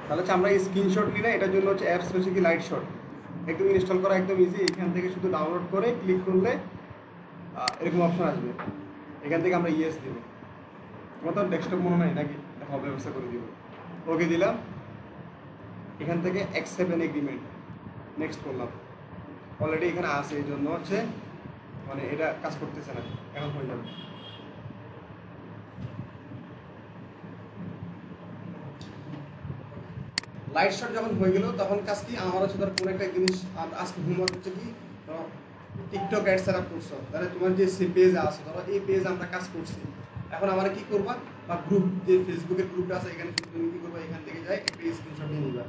তাহলে হচ্ছে আমরা স্ক্রিনশট নিলে এটার জন্য হচ্ছে অ্যাপস হচ্ছে কি লাইট শট, একদম ইনস্টল করা একদম ইজি। এখান থেকে শুধু ডাউনলোড করে ক্লিক করলে এরকম অপশন আসবে, এখান থেকে আমরা ইয়েস দিব। তোমার তো ডেস্কটপ মনে নাই নাকি, হবে ব্যবস্থা করে দিব। ওকে দিলাম, এখান থেকে অ্যাকসেপ্ট অ্যান এগ্রিমেন্ট নেক্সট করলাম। অলরেডি এখানে আছে, এই জন্য হচ্ছে মানে এটা কাজ করতেছে না, এখন হয়ে যাবে। লাইট শট যখন হয়ে গেল তখন কাজ কি, আমার হচ্ছে ধর কোনো একটা জিনিস আজকে হোমওয়ার্ক হচ্ছে কি, ধরো টিকটক অ্যাড সেট আপ করছো, তাহলে তোমার যে পেজ আছে, ধরো এই পেজ আমরা কাজ করছি, এখন আমরা কি করবা, বা গ্রুপ যে ফেসবুকের গ্রুপটা আছে এখানে তুমি কি করবা, এখান থেকে যাই একটা স্ক্রিনশট নিয়ে নিবা।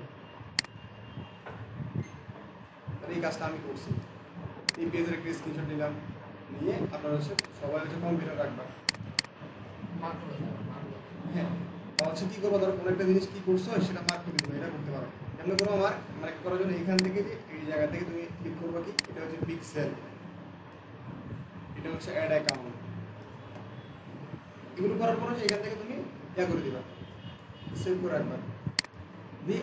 তাহলে এই কাজটা আমি করছি, এই পেজের একটা স্ক্রিনশট নিলাম, নিয়ে আপনারা হচ্ছে সবাই হচ্ছে কম্পিউটার রাখবা। হ্যাঁ, হচ্ছে কি করবো, ধরো কোনো একটা জিনিস কি করছো সেটা মার্ক করে দেবো, এটা করতে পারো। এমনি করো, আমার মার্ক করার জন্য এখান থেকে যে এই জায়গা থেকে তুমি ক্লিক করবো কি, এটা হচ্ছে পিক্সেল, এটা হচ্ছে অ্যাড অ্যাকাউন্ট। এগুলো করার পর হচ্ছে এখান থেকে তুমি ইয়া করে দিবা, সেভ করে রাখবা। দিয়ে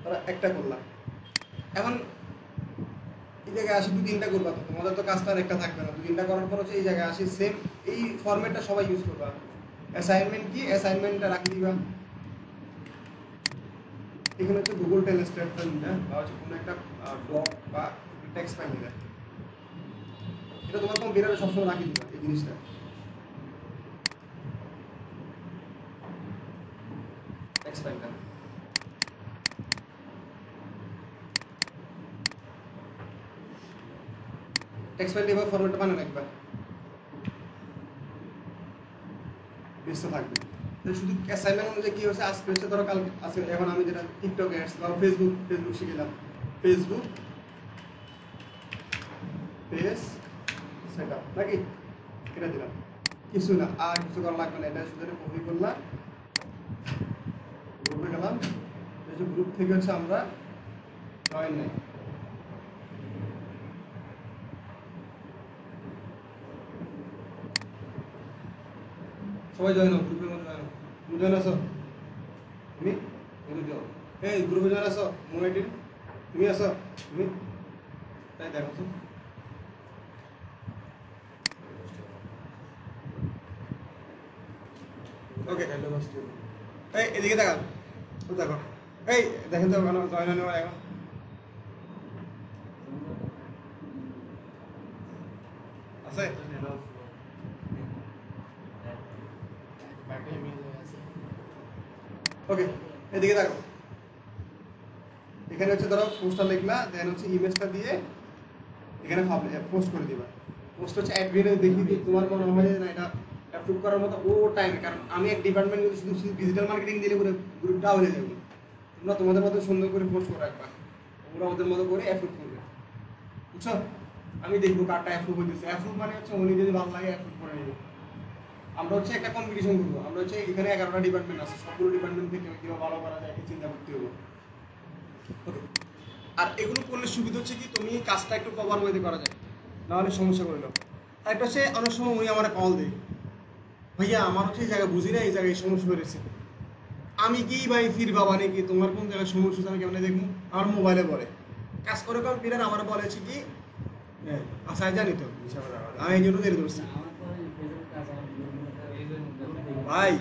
তারা একটা করলাম, এখন এই জায়গায় আসি 2-3টা করবা, তো তোমাদের তো কাজটা আর একটা থাকবে না। 2-3টা করার পর হচ্ছে এই জায়গায় আসি, সেম এই ফরম্যাটটা সবাই ইউজ করবা। অ্যাসাইনমেন্ট কি, অ্যাসাইনমেন্টটা রাখি দিবা এখানে হচ্ছে গুগল ট্রান্সলেটর নিলে, বা হচ্ছে কোনো একটা ডক বা টেক্সট ফাইল নিলে, এটা তোমার কম্পিউটারে সবসময় রাখি দিবা এই জিনিসটা। টেক্সট ফাইলটা এবার ফরম্যাটটা বানিয়ে রাখবা, বেসটা থাকবে। শুধু অ্যাসাইনমেন্ট অনুযায়ী কি হচ্ছে, আজকে হচ্ছে ধরো কালকে আজকে, এখন আমি যেটা টিকটক অ্যাডস বা ফেসবুক শিখলাম, ফেসবুক পেজ সেট আপ নাকি, এটা দিলাম, কিছু না আর কিছু করা লাগবে না। এটা শুধু কপি করলাম, গ্রুপে গেলাম, গ্রুপ থেকে হচ্ছে আমরা জয়েন নেই, সবাই জয়েন হোক, গ্রুপের মধ্যে জয়েন হোক। তুমি জয়েন আসো, তুমি এই গ্রুপে জয়েন আসো, মোবাইল তুমি আসো, তুমি তাই দেখো তো। ওকে, এই এদিকে দেখান, ও দেখো, এই দেখেন তো ওখানে জয়েন হয়নি আমার এখন। আছে ওকে, এদিকে দেখো, এখানে হচ্ছে ধরো পোস্টটা লিখলা, দেন হচ্ছে ইমেজটা দিয়ে এখানে পোস্ট করে দিবা। পোস্ট হচ্ছে অ্যাডমিনে দেখি যে তোমার মনে হয় না এটা অ্যাপ্রুভ করার মতো ও টাইম, কারণ আমি এক ডিপার্টমেন্ট যদি শুধু ডিজিটাল মার্কেটিং দিলে পুরো গ্রুপটা হয়ে যাবে। তোমরা তোমাদের মতো সুন্দর করে পোস্ট করে রাখবা, ওরা ওদের মতো করে অ্যাপ্রুভ করবে, বুঝছো? আমি দেখবো কারটা অ্যাপ্রুভ হইতেছে, অ্যাপ্রুভ মানে হচ্ছে উনি যদি ভালো লাগে অ্যাপ্রুভ করে নেবে। আমরা হচ্ছে একটা কম্পিটিশন করবো, আমরা হচ্ছে এখানে 11টা ডিপার্টমেন্ট আছে, সবগুলো ডিপার্টমেন্ট থেকে কীভাবে ভালো করা যায় চিন্তা করতে হবে। ওকে, আর এগুলো করলে সুবিধা হচ্ছে কি, তুমি কাজটা একটু প্রপার ওয়েতে করা যায়, নাহলে সমস্যা করে নাও। আর একটা হচ্ছে অনেক সময় উনি আমার কল দেয়, ভাইয়া আমার হচ্ছে এই জায়গায় বুঝি না, এই জায়গায় সমস্যা হয়েছে। আমি কি ভাই ফির বাবা নাকি, তোমার কোন জায়গায় সমস্যা আমি কেমন দেখবো? আমার মোবাইলে বলে কাজ করে কম্পিউটার, আমার বলেছে কি আচ্ছা জানি তো, আমি এই জন্য দেরি করছি ভাই।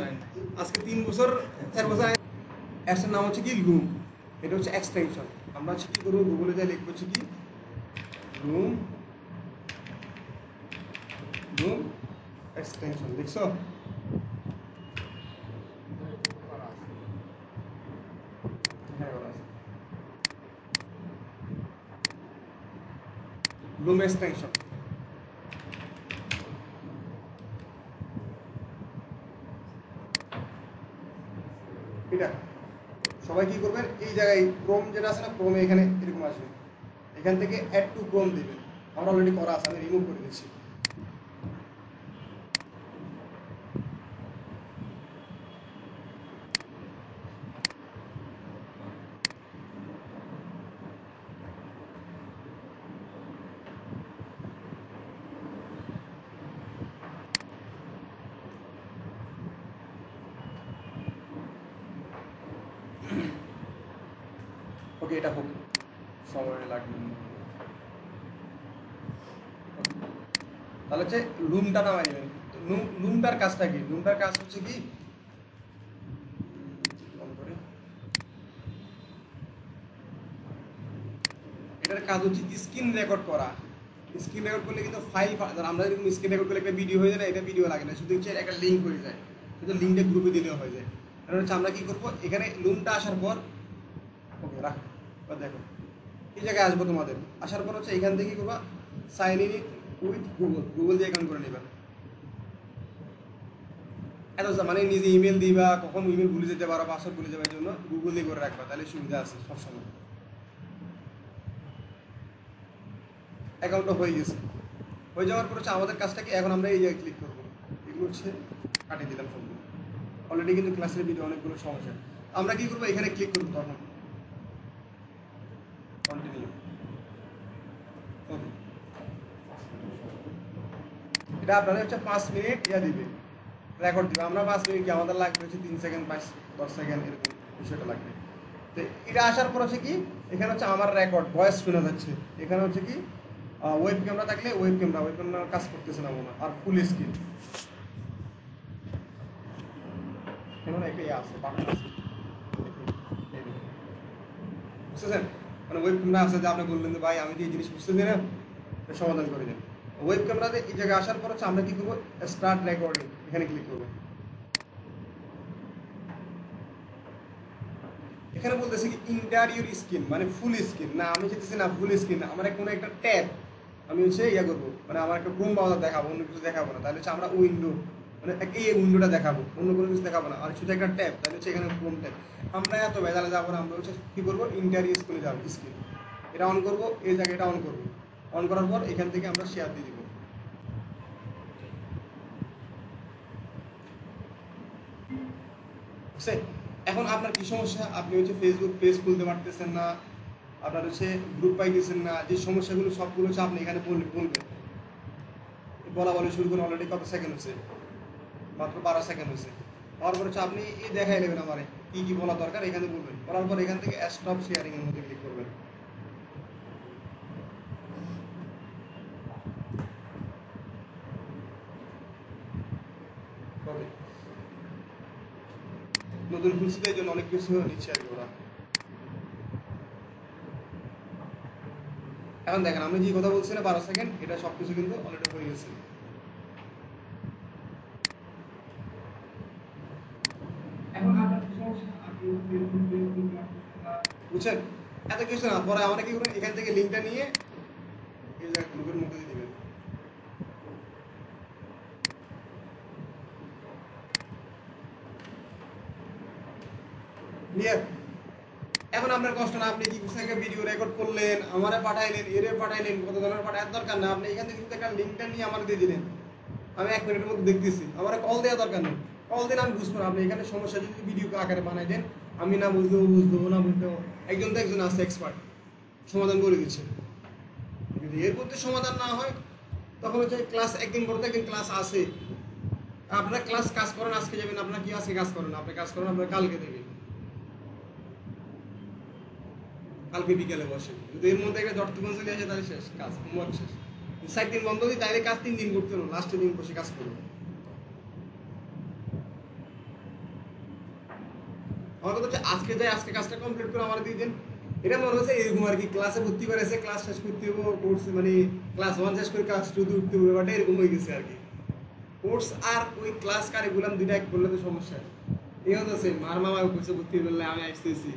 আজকে 3 বছর 4 বছর অ্যাপসের নাম হচ্ছে কি লুম, এটা হচ্ছে এক্সটেনশন। আমরা হচ্ছে কি করবো, গুগলে যাই লিখবো হচ্ছে কি লুম, লুম এক্সটেনশন, দেখছো? লুম এক্সটেনশন, এটা সবাই কি করবেন, এই জায়গায় ক্রোম যেটা আছে না, ক্রোমে এখানে এরকম আসবে, এখান থেকে অ্যাড টু ক্রোম দিবেন। আমার অলরেডি করা আছে, আমি রিমুভ করে দিচ্ছি। ওকে, এটা হোক, সময় লাগবে। তাহলে হচ্ছে লুমটা নামাই নেবেন। লুমটার কাজটা কি? লুমটার কাজ হচ্ছে কি, এটার কাজ হচ্ছে স্ক্রিন রেকর্ড করা। স্ক্রিন রেকর্ড করলে কিন্তু ফাইল, আমরা যেরকম স্ক্রিন রেকর্ড করলে একটা ভিডিও হয়ে যায় না, এটা ভিডিও লাগে না, শুধু হচ্ছে একটা লিঙ্ক হয়ে যায়, শুধু লিঙ্কটা গ্রুপে দিলেও হয়ে যায়। কারণ হচ্ছে আমরা কি করবো, এখানে লুমটা আসার পর, ওকে রাখ, দেখো এই জায়গায় আসবো তোমাদের, আসার পর হচ্ছে এখান থেকে কি করবা, সাইন ইন উইথ গুগল দিয়ে অ্যাকাউন্ট করে নেবা। এত মানে নিজে ইমেল দিবা, কখন ইমেল ভুলে যেতে পারো, পাসওয়ার্ড ভুলে যাবার জন্য গুগল দিয়ে করে রাখবা, তাহলে সুবিধা আছে সবসময়। অ্যাকাউন্টটা হয়ে গেছে, হয়ে যাওয়ার পর হচ্ছে আমাদের কাজটাকে এখন আমরা এই জায়গায় ক্লিক করবো, এগুলো হচ্ছে কাটিয়ে দিলাম সবগুলো। অলরেডি কিন্তু ক্লাসের ভিডিও অনেকগুলো সমস্যা, আমরা কি করবো, এখানে ক্লিক করবো, তখন কন্টিনিউ। ওকে, এটা আপনারা হচ্ছে 5 মিনিট দিবে, রেকর্ড দিবে। আমরা 5 মিনিট কি, আমাদের লাগবে হচ্ছে 3 সেকেন্ড 10 সেকেন্ড এরকম বিষয়টা লাগবে। তো এটা আসার পর হচ্ছে কি, এখানে হচ্ছে আমার রেকর্ড ভয়েস শোনা যাচ্ছে। এখানে হচ্ছে কি ওয়েব ক্যামেরা থাকলে ওয়েব ক্যামেরা কাজ করতেছে না মনে, আর ফুল স্ক্রিন এমন একটা আছে, বাটন আছে, বুঝতেছেন? মানে ওয়েব ক্যামেরা আছে, যে আপনি বললেন যে ভাই আমি তো এই জিনিস বুঝতেছি না, সমাধান করে দেন। ওয়েব ক্যামেরাতে এই জায়গায় আসার পর হচ্ছে আমরা কি করবো, স্টার্ট রেকর্ডিং, এখানে ক্লিক করবো। এখানে বলতেছে কি ইন্টারিয়র স্ক্রিন, মানে ফুল স্ক্রিন না, আমি চাইতেছি না ফুল স্ক্রিন, আমার কোনো একটা ট্যাব আমি হচ্ছে করবো, মানে আমার একটা ক্রোম ব্রাউজার দেখাবো, অন্য কিছু দেখাবো না। তাহলে হচ্ছে আমরা উইন্ডো, মানে এই উইন্ডোটা দেখাবো, অন্য কোনো কিছু দেখাবো না, আর শুধু একটা ট্যাব, তাহলে হচ্ছে এখানে ক্রোম ট্যাব। আমরা এত ভেজালে যাবো না, আমরা হচ্ছে কি করবো, ইন্টারিয়র স্ক্রিনে যাবো, স্ক্রিন এটা অন করবো, এই জায়গায় এটা অন করবো। অন করার পর এখান থেকে আমরা শেয়ার দিয়ে দিব। বুঝছে? এখন আপনার কি সমস্যা, আপনি হচ্ছে ফেসবুক পেজ খুলতে পারতেছেন না, আপনার হচ্ছে গ্রুপ পাইতেছেন না, যে সমস্যাগুলো সবগুলো হচ্ছে আপনি এখানে বলবেন। বলা বলে শুরু করে অলরেডি কত সেকেন্ড হচ্ছে, মাত্র 12 সেকেন্ড হচ্ছে। তারপর হচ্ছে আপনি এই দেখাই নেবেন আমার কি কি বলা দরকার, এখানে বলবেন। বলার পর এখান থেকে স্টপ শেয়ারিং এর মধ্যে ক্লিক করবেন। ওকে, নতুন খুলছে এই জন্য অনেক কিছু নিচ্ছে আর কি ওরা। এখন দেখেন আমি যে কথা বলছি না 12 সেকেন্ড, এটা সবকিছু কিন্তু অলরেডি হয়ে গেছে। এখন আপনার কি সমস্যা, আপনি বুঝছেন? এত কিছু না, পরে আমরা কি করবেন, এখান থেকে লিঙ্কটা নিয়ে এই জায়গায় গ্রুপের মধ্যে দিয়ে দিবেন। ক্লিয়ার? এখন আপনার কষ্ট না, আপনি কি একটা ভিডিও রেকর্ড করলেন, আমারে পাঠাইলেন, এরে পাঠাইলেন, কত ধরনের পাঠায় দরকার না, আপনি এখান থেকে কিন্তু একটা লিঙ্কটা নিয়ে আমার দিয়ে দিলেন, আমি 1 মিনিটের মধ্যে দেখতেছি, আমার কল দেওয়া দরকার নেই, কল দিন আমি বুঝবো না। আপনি এখানে সমস্যা যদি ভিডিও আকারে বানাই দেন, আমি না বুঝলেও না বুঝলেও একজন তো একজন আছে এক্সপার্ট, সমাধান করে দিচ্ছে। যদি এর মধ্যে সমাধান না হয়, তখন হচ্ছে ক্লাস একদিন পর তো একদিন ক্লাস আসে, আপনারা ক্লাস কাজ করেন, আজকে যাবেন, আপনারা কি আজকে কাজ করেন, আপনি কাজ করেন, আপনারা কালকে দেবেন, কালকে বিকেলে বসে। যদি এর মধ্যে একটা জটকি চলে আসে, তাহলে শেষ কাজ, হোমওয়ার্ক শেষ। 7 দিন বন্ধ দিই, তাইলে কাজ 3 দিন করতে হবে, লাস্টের দিন বসে কাজ করবো। আমার কথা হচ্ছে আজকে যাই, আজকে কাজটা কমপ্লিট করে আমার দিয়ে দেন। এটা মনে হচ্ছে এরকম আর কি, ক্লাসে ভর্তি করেছে, ক্লাস শেষ করতে হবে, কোর্স মানে ক্লাস 1 শেষ করে ক্লাস 2 তে উঠতে হবে, ব্যাপারটা এরকম হয়ে গেছে আর কি। কোর্স আর ওই ক্লাস কারিকুলাম দুইটা এক করলে তো সমস্যা। এই হচ্ছে মার মামা কোর্সে ভর্তি করলে আমি আসতেছি,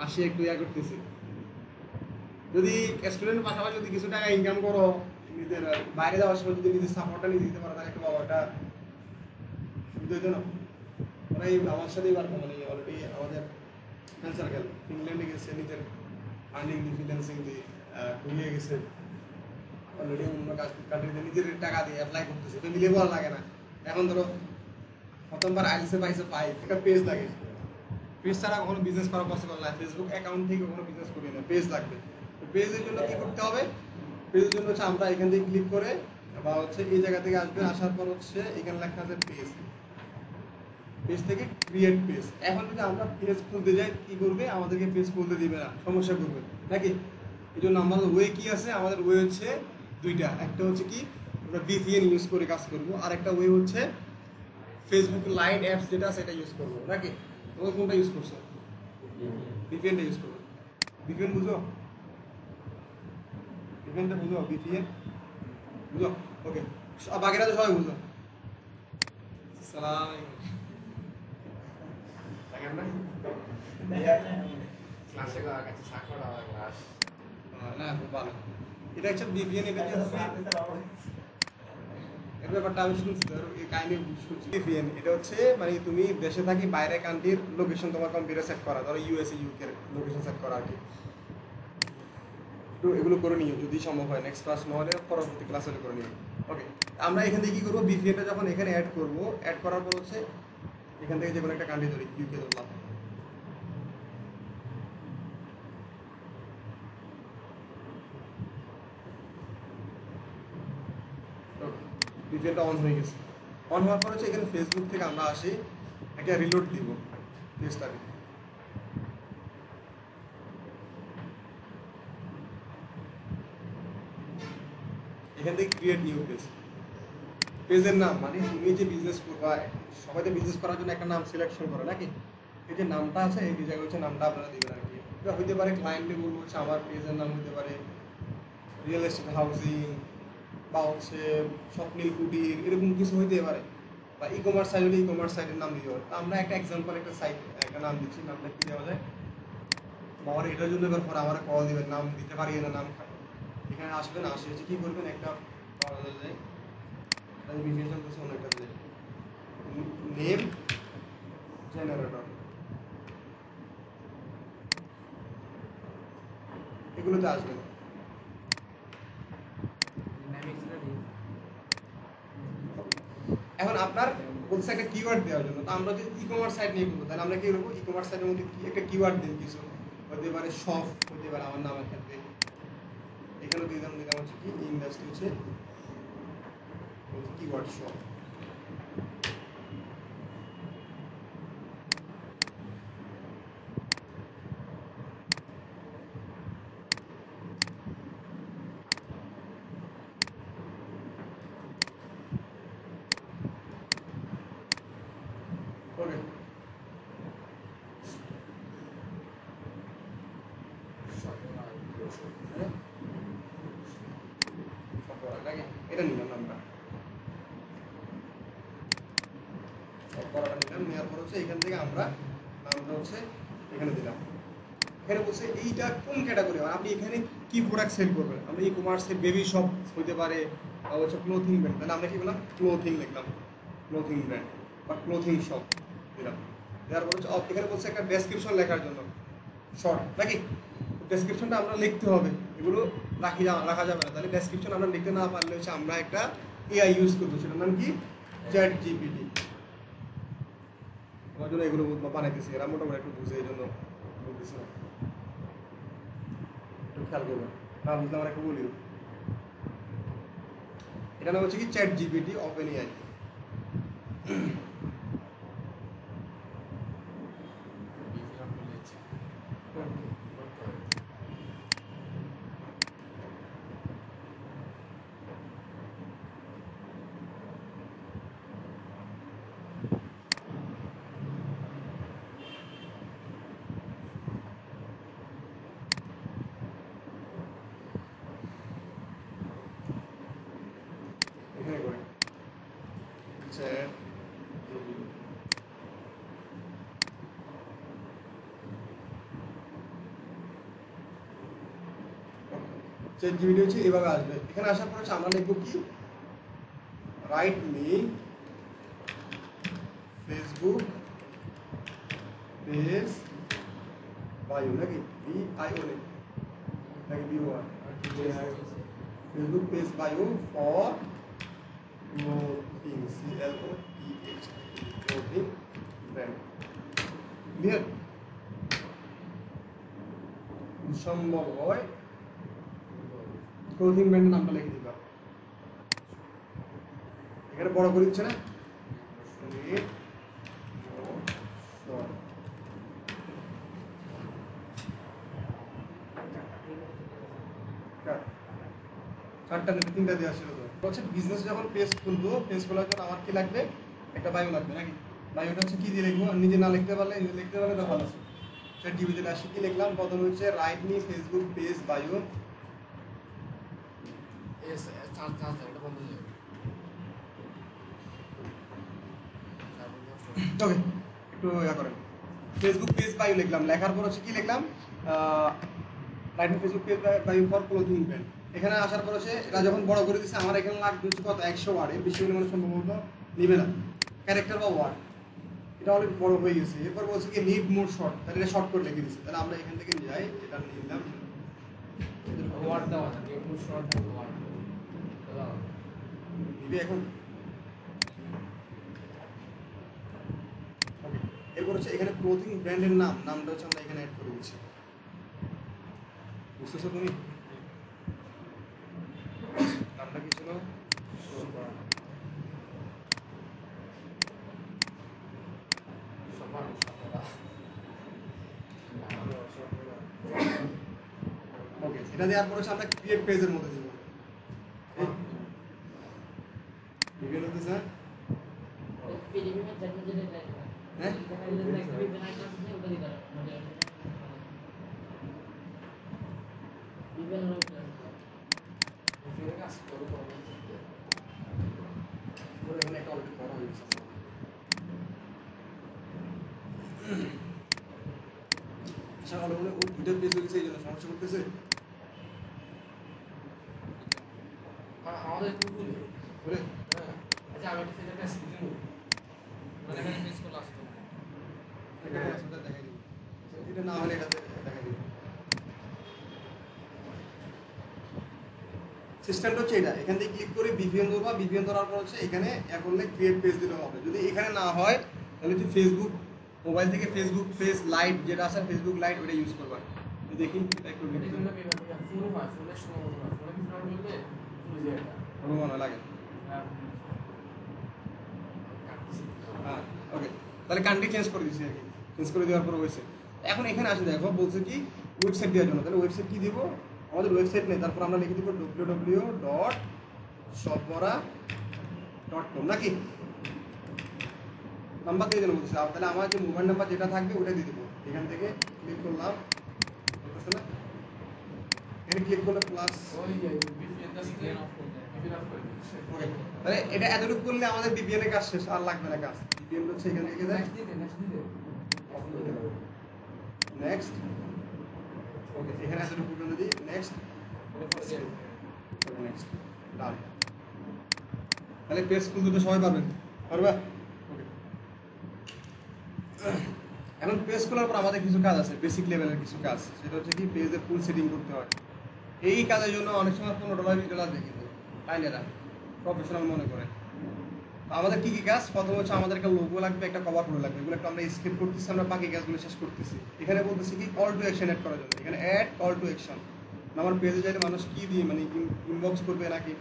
আসি একটু করতেছি। যদি স্টুডেন্টের পাশাপাশি যদি কিছু টাকা ইনকাম করো, নিজের বাইরে যাওয়ার সময় যদি নিজের সাপোর্টটা নিয়ে দিতে পারো, তাহলে একটু বাবাটা সুবিধা হইতো না। ওরা এই আমার সাথেই পারবো, মানে অলরেডি আমাদের ফ্রেন্ড সার্কেল ইংল্যান্ডে গেছে, নিজের আর্নিং দিয়ে ফ্রিল্যান্সিং দিয়ে ঘুরিয়ে গেছে, অলরেডি অন্য কান্ট্রিতে নিজের টাকা দিয়ে অ্যাপ্লাই করতেছে, তো মিলিয়ে বলা লাগে না। এখন ধরো প্রথমবার আইএলসে পাইছে 5, একটা পেজ লাগে, পেজ ছাড়া কখনো বিজনেস করা পসিবল না, ফেসবুক অ্যাকাউন্ট থেকে কখনো বিজনেস করি না, পেজ লাগবে। পেজের জন্য কি করতে হবে, পেজের জন্য হচ্ছে আমরা এখান থেকে ক্লিক করে বা হচ্ছে এই জায়গা থেকে আসবে, আসার পর হচ্ছে এখানে লেখা আছে পেজ, পেজ থেকে ক্রিয়েট পেজ। এখন যদি আমরা পেজ খুলতে যাই কি করবে, আমাদেরকে পেজ খুলতে দিবে না, সমস্যা করবে নাকি। এই জন্য আমাদের ওয়ে কি আছে, আমাদের ওয়ে হচ্ছে দুইটা। একটা হচ্ছে কি আমরা VPN ইউজ করে কাজ করবো, আর একটা ওয়ে হচ্ছে ফেসবুক লাইট অ্যাপস যেটা আছে এটা ইউজ করবো নাকি। তোমরা কোনটা ইউজ করছো? VPNটা ইউজ করবো। VPN বুঝো? VPNটা বুঝো? VPN বুঝো? ওকে, বাকিরা তো সবাই বুঝো। সালাম না, খুব ভালো। এটা হচ্ছে VPN, এটা হচ্ছে এর ব্যাপারটা আমি শুনছি, তো এই কাহিনী শুনছি। VPN এটা হচ্ছে মানে তুমি দেশে থাকি বাইরে কান্ট্রির লোকেশন তোমার কম্পিউটার সেট করা, ধরো USA UK এর লোকেশন সেট করা আর কি। তো এগুলো করে নিও যদি সম্ভব হয়, নেক্সট ক্লাস নহলে পরবর্তী ক্লাস হলে করে নিও। ওকে, আমরা এখান থেকে কী করবো, VPNটা যখন এখানে অ্যাড করবো, অ্যাড করার পর হচ্ছে এখান থেকে যে কোনো একটা কান্ট্রি ধরি, UK ধরলাম। VPNটা অন হয়ে গেছে। অন হওয়ার পর হচ্ছে এখানে ফেসবুক থেকে আমরা আসি, একটা রিলোড দিব পেজটাকে। এখান থেকে ক্রিয়েট নিউ পেজ। পেজের নাম মানে তুমি যে বিজনেস করবা, সবাই তো বিজনেস করার জন্য একটা নাম সিলেকশন করে নাকি। এই যে নামটা আছে এই জায়গায় হচ্ছে নামটা আপনারা দিবেন আর কি। এটা হইতে পারে ক্লায়েন্টে বলবো হচ্ছে আমার পেজের নাম হইতে পারে রিয়েল এস্টেট হাউসিং, বা হচ্ছে স্বপ্নিল কুটির, এরকম কিছু হইতে পারে। বা ই-কমার্স সাইট হলে ই-কমার্স সাইটের নাম দিতে পারে। আমরা একটা এক্সাম্পল একটা সাইট একটা নাম দিচ্ছি, নামটা কি দেওয়া যায়। আমার এটার জন্য এবার পরে আমার কল দিবেন, নাম দিতে পারি না, নাম এখানে আসবেন, আসে হচ্ছে কী করবেন, একটা পাওয়া যায় বিভিন্নজন কিছু অনেকটা যায় নেম জেনারেটর, এগুলোতে আসবেন। এখন আপনার বলছে একটা কিওয়ার্ড দেওয়ার জন্য, তো আমরা যদি ই-কমার্স সাইট নিয়ে করবো তাহলে আমরা কি করবো, ই-কমার্স সাইটের মধ্যে একটা কিওয়ার্ড দিন, কিছু হতে পারে শপ, হতে পারে আমার নামের ক্ষেত্রে এখানে দিলাম হচ্ছে কি ইন্ডাস্ট্রি হচ্ছে কিওয়ার্ড শপ। ওকে, এটা নিলাম নামটা, নিলাম। নেওয়ার পর হচ্ছে এখান থেকে আমরা নামটা হচ্ছে এখানে দিলাম। এখানে বলছে এইটা কোন ক্যাটাগরি, আপনি এখানে কি প্রোডাক্ট সেল করবেন। আমরা ই কমার্সের বেবি শপ হতে পারে, বা হচ্ছে ক্লোথিং ব্র্যান্ড, তাহলে আমরা কি বললাম ক্লোথিং লিখলাম, ক্লোথিং ব্র্যান্ড বা ক্লোথিং শপ দিলাম। দেওয়ার পর হচ্ছে এখানে বলছে একটা ডেসক্রিপশন লেখার জন্য শর্ট নাকি, ডেসক্রিপশনটা আমরা লিখতে হবে, এগুলো রাখা যাবে না। তাহলে ডেসক্রিপশন আমরা লিখতে না পারলে হচ্ছে আমরা একটা AI ইউজ করবো, সেটার নাম কি ChatGPT। আমার জন্য এগুলো বানাইতেছি, এরা মোটামুটি একটু বুঝে, এই জন্য বলতেছি না, একটু খেয়াল করবেন, না বুঝলে আমার একটু বলি। এটা নাম হচ্ছে কি ChatGPT OpenAI। এখানে করে ChatGPT হচ্ছে এভাবে আসবে। এখানে আসার পর হচ্ছে আমরা লিখবো কি, right me Facebook page bio নাকি BIO নাকি BOR, Facebook page bio for clothing CLOTH clothing brand. Clear? সম্ভব হয় ক্লোথিং ব্র্যান্ডের নামটা লিখে দিবা, এখানে বড় করে দিচ্ছে না, চারটা না তিনটা দেওয়া ছিল তো হচ্ছে বিজনেস যখন পেজ খুলবো, পেজ খোলার জন্য আমার কি লাগবে, একটা বায়ো লাগবে নাকি? বায়োটা হচ্ছে কি দিয়ে লিখবো, নিজে না লিখতে পারলে তো ভালো। সেটা ডিভিশন আসি কি লিখলাম, প্রথম হচ্ছে write me Facebook page bio. Okay, একটু ইয়া করেন, ফেসবুক পেজ বায়ো লিখলাম, লেখার পর হচ্ছে কি লিখলাম, right me Facebook page bio for clothing brand. এখানে আসার পর হচ্ছে এটা যখন বড় করে দিচ্ছে, আমার এখানে লাগবে হচ্ছে কত, 100 ওয়ার্ড, এর বেশি হলে মানে সম্ভবত নিবে না, ক্যারেক্টার বা ওয়ার্ড। এটা অনেক বড় হয়ে গেছে। এরপর বলছে কি নিড মোর শর্ট, তাহলে এটা শর্ট করে লিখে দিচ্ছে। তাহলে আমরা এখান থেকে যাই, এটা নিলাম ওয়ার্ড দাও না, একটু শর্ট ওয়ার্ড দাও দিবে এখন। ওকে, এরপর হচ্ছে এখানে ক্লোথিং ব্র্যান্ডের নামটা হচ্ছে আমরা এখানে অ্যাড করে দিচ্ছি। বুঝতেছো তুমি? নামটা কি ছিল? ওকে, এটা দেওয়ার পর হচ্ছে আমরা ক্রিয়েট পেজের মধ্যে দিব। ভিডিও হতে স্যার হ্যাঁ এখানে একটা অলরেডি করা হয়েছে। আচ্ছা ভালো বলে ও দুইটা পেজ হয়ে গেছে, এই জন্য সমস্যা করতেছে। আমাদের একটু ভুল বলে আচ্ছা আমি একটা সেটা পেজ দিব মানে এখানে পেজ করলে আসতো এখানে আসলে দেখাই দিব, এটা না হলে এটাতে দেখাই দিব। সিস্টেমটা হচ্ছে এটা, এখান থেকে ক্লিক করে বিপিএন ধরবা, বিপিএন ধরার পর হচ্ছে এখানে করলে ক্রিয়েট পেজ দিলে হবে। যদি এখানে না হয় তাহলে হচ্ছে ফেসবুক মোবাইল থেকে ফেসবুক পেজ লাইট যেটা আছে, ফেসবুক লাইট ওটা ইউজ করবা। দেখি একটু ফোনে হয় ফোনের সময় মতো না ফোনে কি ফ্রড করলে ফুল যায় এটা অনুমান লাগে। হ্যাঁ ওকে, তাহলে কান্ট্রি চেঞ্জ করে দিচ্ছি আর কি, চেঞ্জ করে দেওয়ার পর হয়েছে। এখন এখানে আসে দেখো বলছে কি ওয়েবসাইট দেওয়ার জন্য, তাহলে ওয়েবসাইট কি দিব, আমাদের ওয়েবসাইট নেই, তারপর আমরা লিখে দিব www.shopbora.com নাকি নাম্বার দিয়ে দেবো বলছে। তাহলে আমার যে মোবাইল নাম্বার যেটা থাকবে ওটা দিয়ে দেবো। এখান থেকে ক্লিক করলাম, বুঝতে না এখানে ক্লিক করলে প্লাস। ওই ভিপিএন টা স্ক্রিন অফ করে দেয় ভিপিএন অফ করে দিচ্ছে ওকে, তাহলে এটা এতটুকু করলে আমাদের ভিপিএন এর কাজ শেষ, আর লাগবে না কাজ। ভিপিএন হচ্ছে এখান থেকে যায় নেক্সট দিতে নেক্সট। ওকে, এখানে এতটুকু পর্যন্ত দিই নেক্সট নেক্সট ডান। তাহলে পেজ খুলতে তো সবাই পারবেন, পারবা? ওকে, এখন পেজ খোলার পর আমাদের কিছু কাজ আছে, বেসিক লেভেলের কিছু কাজ। সেটা হচ্ছে কি পেজের ফুল সেটিং করতে হয়। এই কাজের জন্য অনেক সময় $15 $20 দিয়ে কিন্তু ক্লায়েন্টেরা প্রফেশনাল মনে করে। তো আমাদের কি কি কাজ, প্রথম হচ্ছে আমাদের একটা লোগো লাগবে, একটা কভার ফটো লাগবে। এগুলো একটু আমরা স্কিপ করতেছি, আমরা বাকি কাজগুলো শেষ করতেছি। এখানে বলতেছি কি কল টু অ্যাকশন অ্যাড করার জন্য, এখানে অ্যাড কল টু অ্যাকশন। আমার পেজে যাইলে মানুষ কি দিয়ে মানে ইনবক্স করবে নাকি।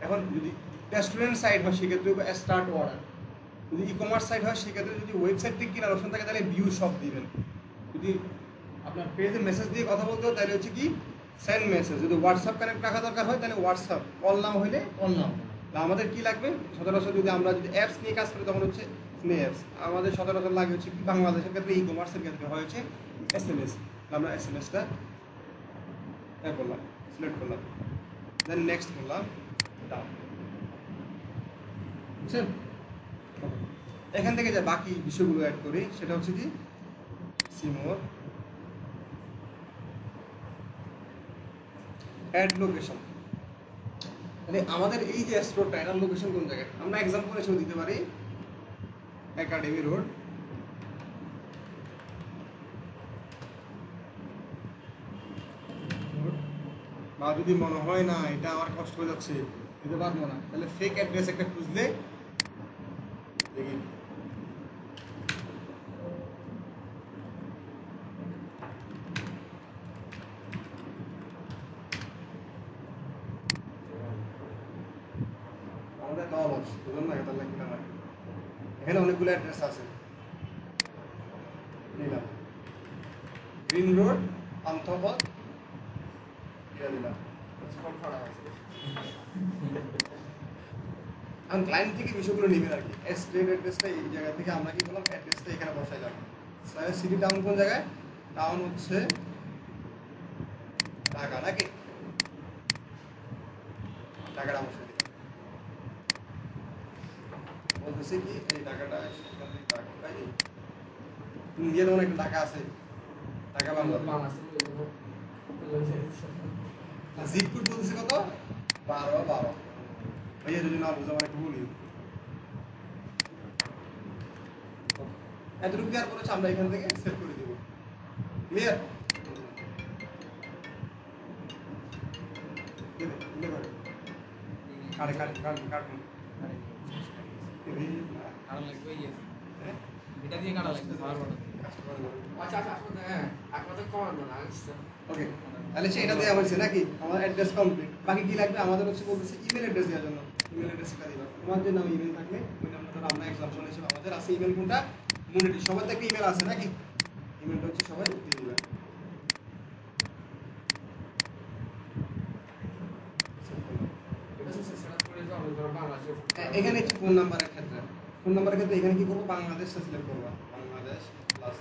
এখন যদি রেস্টুরেন্ট সাইট হয় সেক্ষেত্রে স্টার্ট অর্ডার, যদি ই কমার্স সাইট হয় সেক্ষেত্রে যদি ওয়েবসাইট থেকে কেনার অপশন থাকে তাহলে ভিউ সব দিবেন। যদি আপনার পেজে মেসেজ দিয়ে কথা বলতে হয় তাহলে হচ্ছে কি সেন্ড মেসেজ। যদি হোয়াটসঅ্যাপ কানেক্ট রাখা দরকার হয় তাহলে হোয়াটসঅ্যাপ, কল নাম হইলে কল নাম। আমাদের কি লাগবে সচরাচর, যদি আমরা যদি অ্যাপস নিয়ে কাজ করি তখন হচ্ছে অ্যাপস। আমাদের সচরাচর লাগে হচ্ছে কি বাংলাদেশের ক্ষেত্রে ই কমার্সের ক্ষেত্রে হয় হচ্ছে SMS। আমরা SMS-টা করলাম, সিলেক্ট করলাম, দেন নেক্সট করলাম, ডান। বুঝছেন? এখান থেকে যে বাকি বিষয়গুলো অ্যাড করি সেটা হচ্ছে কি সিমোর অ্যাড লোকেশন। তাহলে আমাদের এই যে স্টোরটা এটার লোকেশন কোন জায়গায়, আমরা এক্সাম্পল হিসেবে দিতে পারি একাডেমি রোড, বা যদি মনে হয় না এটা আমার কষ্ট হয়ে যাচ্ছে দিতে পারবো না, তাহলে ফেক অ্যাড্রেস একটা খুঁজলে দেখি আমাদের দল বুঝলাম না এটা লাগবে না। এখানে অনেকগুলো অ্যাড্রেস আছে, নিলাম গ্রিন রোড পান্থপথ, এটা দিলাম এখন ক্লায়েন্ট থেকে বিষয়গুলো নেবেন আর কি। স্ট্রেট অ্যাড্রেসটা এই জায়গা থেকে আমরা কি করলাম, অ্যাড্রেসটা এখানে বসাইলাম। সিটি টাউন কোন জায়গায়? টাউন হচ্ছে ঢাকা, নাকি? ঢাকাটা বসাই দিলাম। বলতেছে কি এই ঢাকাটা ইন্ডিয়া যেমন একটা ঢাকা আছে, ঢাকা বাংলাদেশ। জিপ কোড বলতেছে কত? 12 ভাইয়া যদি না বুঝে আমার একটু বলি। এতটুকু দেওয়ার পরে আমরা এখান থেকে সেট করে দিব। ক্লিয়ার? এটা দিয়ে কাটা লাগবে ওকে, তাহলে সেটা দেওয়া হয়েছে নাকি? আমার অ্যাড্রেস কমপ্লিট। বাকি কি লাগবে আমাদের? হচ্ছে বলতেছে ইমেল অ্যাড্রেস দেওয়ার জন্য। ইমেল অ্যাড্রেসটা দিবা। তোমার যে নাম ইমেল থাকলে ওই নামটা আমরা এক্সাম্পল হিসেবে আমাদের আছে ইমেল কোনটা? মুনিটি। সবার তো একটা ইমেল আছে নাকি? ইমেলটা হচ্ছে সবাই দিয়ে দিবা। এখানে ফোন নাম্বারের ক্ষেত্রে এখানে কি করবো? বাংলাদেশটা সিলেক্ট করবা, বাংলাদেশ প্লাস।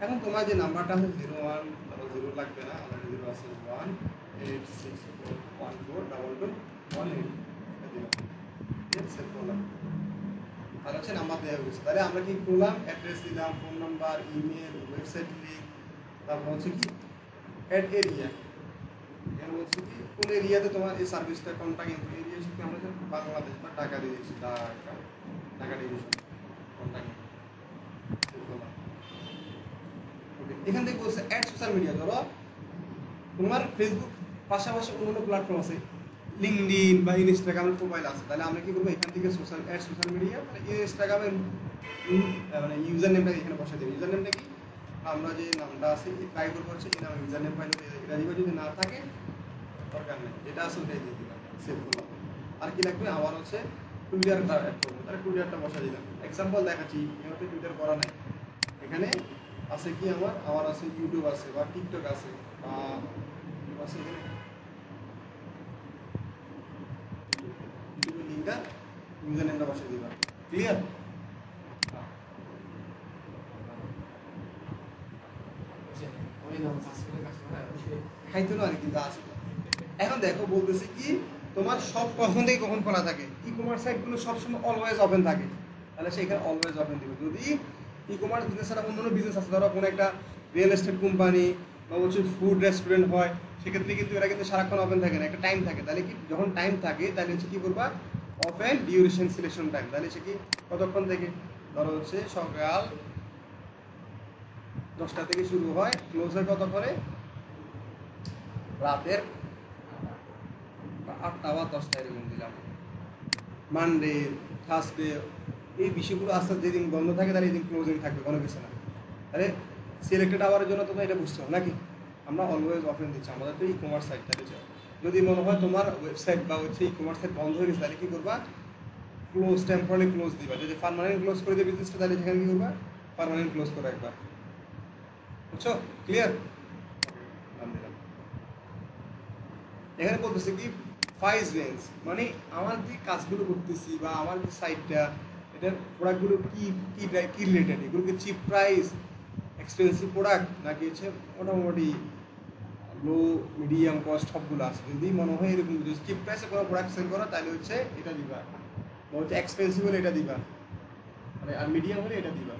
এখন তোমার যে নাম্বারটা আছে 01, তারপর 0 লাগবে না, আমাদের 0 আছে 186414121 সেট করলাম। আর হচ্ছে নাম্বার দেওয়া হয়েছে। তাহলে আমরা কি করলাম? অ্যাড্রেস দিলাম, phone number, email, website link, তারপর হচ্ছে কি অ্যাড এরিয়া। এখানে বলছি কি কোন এরিয়াতে তোমার এই সার্ভিসটা কোনটা, কিন্তু এরিয়া হচ্ছে আমরা বাংলাদেশ বা ঢাকা দিয়ে দিচ্ছি, ঢাকা ডিভিশন কোনটা। ওকে, এখান থেকে বলছে অ্যাড সোশ্যাল মিডিয়া। ধরো তোমার ফেসবুক পাশাপাশি অন্য প্ল্যাটফর্ম আছে, লিঙ্কডইন বা ইনস্টাগ্রামের প্রোফাইল আছে। তাহলে আমরা কি করবো? এখান থেকে সোশ্যাল মিডিয়া, ইনস্টাগ্রামের মানে ইউজার নেমটা এখানে বসাই দেবো। ইউজার নেমটা কি? আমরা যে নামটা আছে ট্রাই করবো হচ্ছে এই নাম ইউজার নেম পাইলে এটা দিবা। যদি না থাকে দরকার নেই, যেটা আছে ওটাই দিয়ে দিলাম, সেভ করলাম। আর কি লাগবে? আমার হচ্ছে টুইটারটা অ্যাড করবো, তাহলে টুইটারটা বসাই দিলাম। এক্সাম্পল দেখাচ্ছি, এভাবে টুইটার করা নাই। এখানে আছে কি আমার আছে ইউটিউব আছে বা টিকটক আছে বা আছে এখানে ইউটিউবের লিঙ্কটা ইউজার নেমটা বসাই দিবা। ক্লিয়ার? খাইতো না আর কিন্তু আছে। এখন দেখো বলতেছে কি তোমার সব কখন থেকে কখন খোলা থাকে? ই কমার্স সাইটগুলো সবসময় অলওয়েজ ওপেন থাকে। তাহলে সেখানে অলওয়েজ ওপেন দিবে। যদি ই কমার্স বিজনেস ছাড়া অন্য বিজনেস আছে, ধরো কোনো একটা রিয়েল এস্টেট কোম্পানি বা হচ্ছে ফুড রেস্টুরেন্ট হয়, সেক্ষেত্রে কিন্তু এরা কিন্তু সারাক্ষণ ওপেন থাকে না, একটা টাইম থাকে। তাহলে কি যখন টাইম থাকে তাহলে হচ্ছে কি করবা? Open duration selection time. তাহলে সে কি কতক্ষণ থেকে? ধরো হচ্ছে সকাল 10টা থেকে শুরু হয়, ক্লোজ হয় কত করে? রাতের 8টা বা 10টা এরকম দিলাম। মানডে, থার্সডে এই বিষয়গুলো আসতে যেদিন বন্ধ থাকে তাহলে এই দিন ক্লোজিং থাকবে, কোনো কিছু না। তাহলে সিলেক্টেড আওয়ারের জন্য তোমরা এটা বুঝতে হবে নাকি? আমরা অলওয়েজ ওপেন দিচ্ছি আমাদের তো ই কমার্স সাইট। তাহলে যদি মনে হয় তোমার ওয়েবসাইট বা হচ্ছে ই কমার্স সাইট বন্ধ হয়ে গেছে, তাহলে কি করবা? ক্লোজ, টেম্পোরারি ক্লোজ দিবা। যদি পার্মানেন্ট ক্লোজ করে দেবে বিজনেসটা, তাহলে সেখানে কি করবা? পার্মানেন্ট ক্লোজ করে রাখবা। বুঝছো? ক্লিয়ার? এখানে বলতেছে কি প্রাইস রেঞ্জ, মানে আমার যে কাজগুলো করতেছি বা আমার যে সাইটটা, এটার প্রোডাক্টগুলো কি কি কি রিলেটেড, এগুলো কি চিপ প্রাইস, এক্সপেন্সিভ প্রোডাক্ট, নাকি হচ্ছে মোটামুটি লো মিডিয়াম কস্ট, সবগুলো আছে। যদি মনে হয় এরকম যদি চিপ প্রাইসে কোনো প্রোডাক্ট সেল করা, তাহলে হচ্ছে এটা দিবা। বা হচ্ছে এক্সপেন্সিভ হলে এটা দিবা, মানে আর মিডিয়াম হলে এটা দিবা।